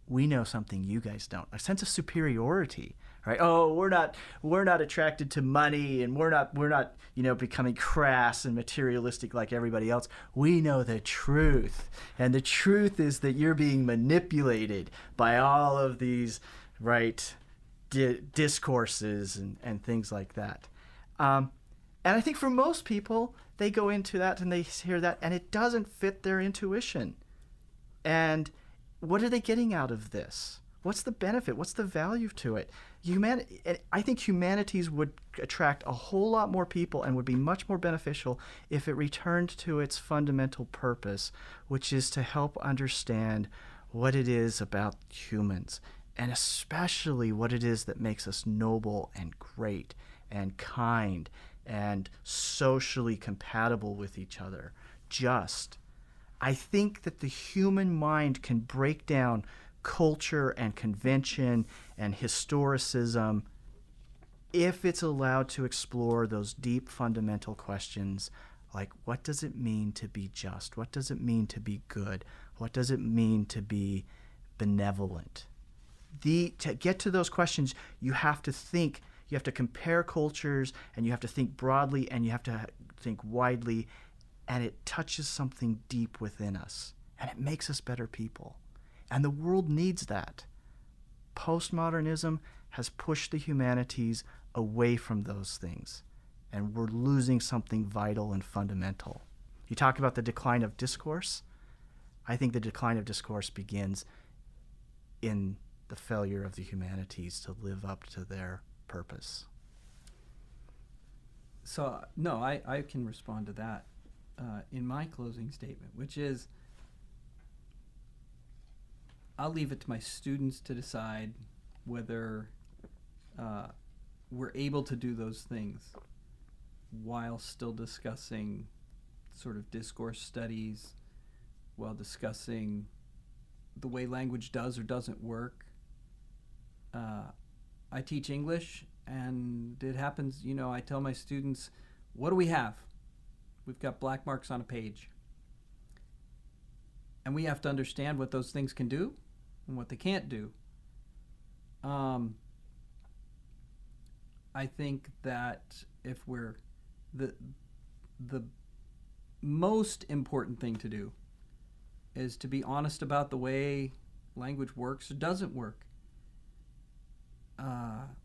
we know something you guys don't, a sense of superiority, right? Oh, we're not attracted to money, and we're not becoming crass and materialistic like everybody else. We know the truth, and the truth is that you're being manipulated by all of these discourses and things like that. And I think for most people, they go into that and they hear that, and it doesn't fit their intuition. And what are they getting out of this? What's the benefit? What's the value to it? I think humanities would attract a whole lot more people and would be much more beneficial if it returned to its fundamental purpose, which is to help understand what it is about humans, and especially what it is that makes us noble and great and kind and socially compatible with each other. I think that the human mind can break down culture and convention and historicism if it's allowed to explore those deep fundamental questions like, what does it mean to be just? What does it mean to be good? What does it mean to be benevolent? To get to those questions, you have to think, you have to compare cultures, and you have to think broadly, and you have to think widely, and it touches something deep within us, and it makes us better people. And the world needs that. Postmodernism has pushed the humanities away from those things, and we're losing something vital and fundamental. You talk about the decline of discourse. I think the decline of discourse begins in the failure of the humanities to live up to their purpose. So, no, I can respond to that in my closing statement, which is, I'll leave it to my students to decide whether we're able to do those things while still discussing sort of discourse studies, while discussing the way language does or doesn't work. I teach English, and it happens, I tell my students, what do we have? We've got black marks on a page. And we have to understand what those things can do and what they can't do. I think that if we're the most important thing to do is to be honest about the way language works or doesn't work.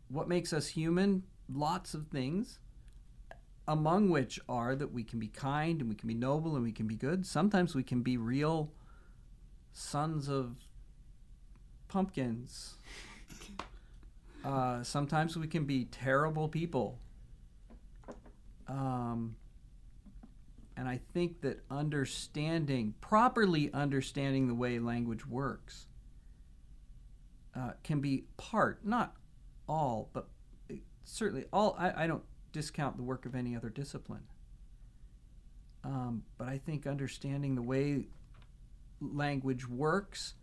What makes us human? Lots of things, among which are that we can be kind and we can be noble and we can be good. Sometimes we can be real sons of pumpkins. Sometimes we can be terrible people. And I think that properly understanding the way language works can be part, not all, but certainly all. I don't discount the work of any other discipline. But I think understanding the way language works,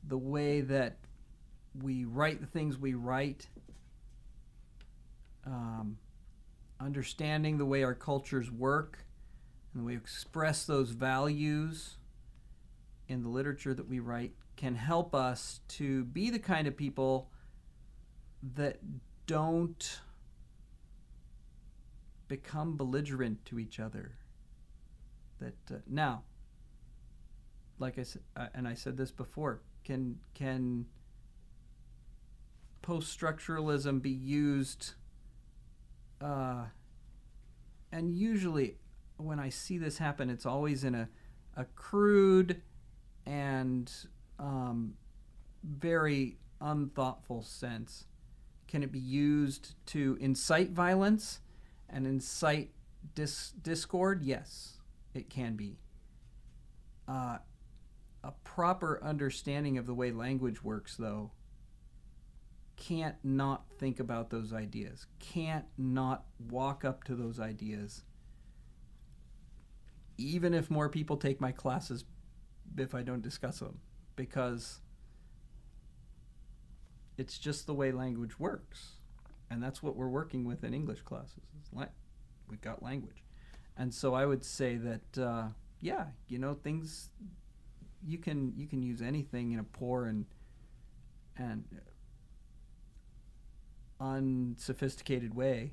the way that we write the things we write, understanding the way our cultures work and the way we express those values in the literature that we write can help us to be the kind of people that don't become belligerent to each other. That now, like I said, and I said this before, can post-structuralism be used? And usually, when I see this happen, it's always in a crude and very unthoughtful sense. Can it be used to incite violence and incite discord? Yes, it can be. A proper understanding of the way language works, though, can't not think about those ideas, can't not walk up to those ideas, even if more people take my classes if I don't discuss them, because it's just the way language works. And that's what we're working with in English classes. We've got language. And so I would say that, things, you can use anything in a poor and unsophisticated way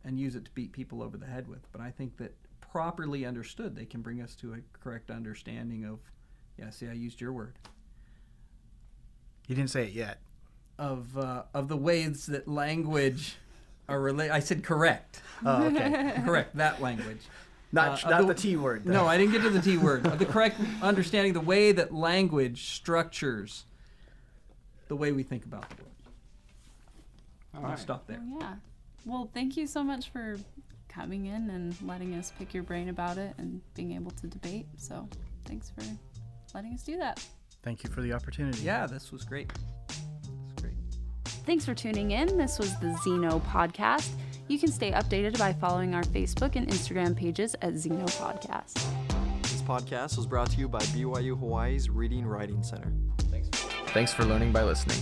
and use it to beat people over the head with. But I think that properly understood, they can bring us to a correct understanding of, I used your word. You didn't say it yet. Of the ways that language are related. I said correct. Oh, okay. Correct, that language. Not the T word, though. No, I didn't get to the T word. Of the correct understanding the way that language structures the way we think about the world. All I'll right. stop there. Oh, yeah. Well, thank you so much for coming in and letting us pick your brain about it and being able to debate. So thanks for letting us do that. Thank you for the opportunity. Yeah, this was great. Thanks for tuning in. This was the Xeno Podcast. You can stay updated by following our Facebook and Instagram pages at Xeno Podcast. This podcast was brought to you by BYU Hawaii's Reading Writing Center. Thanks for learning by listening.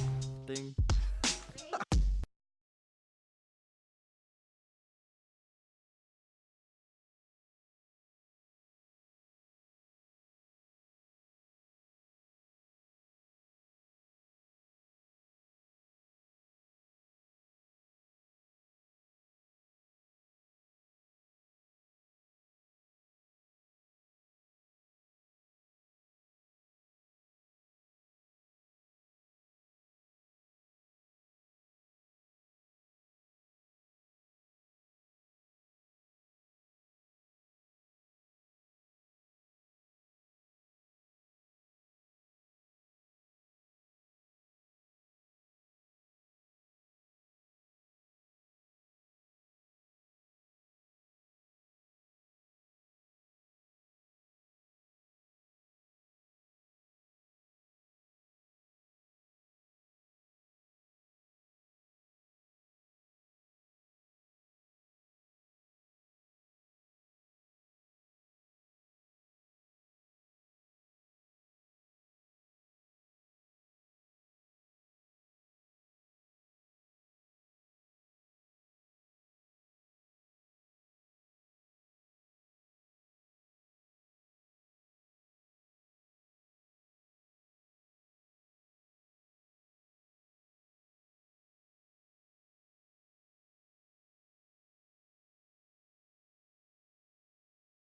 Ding.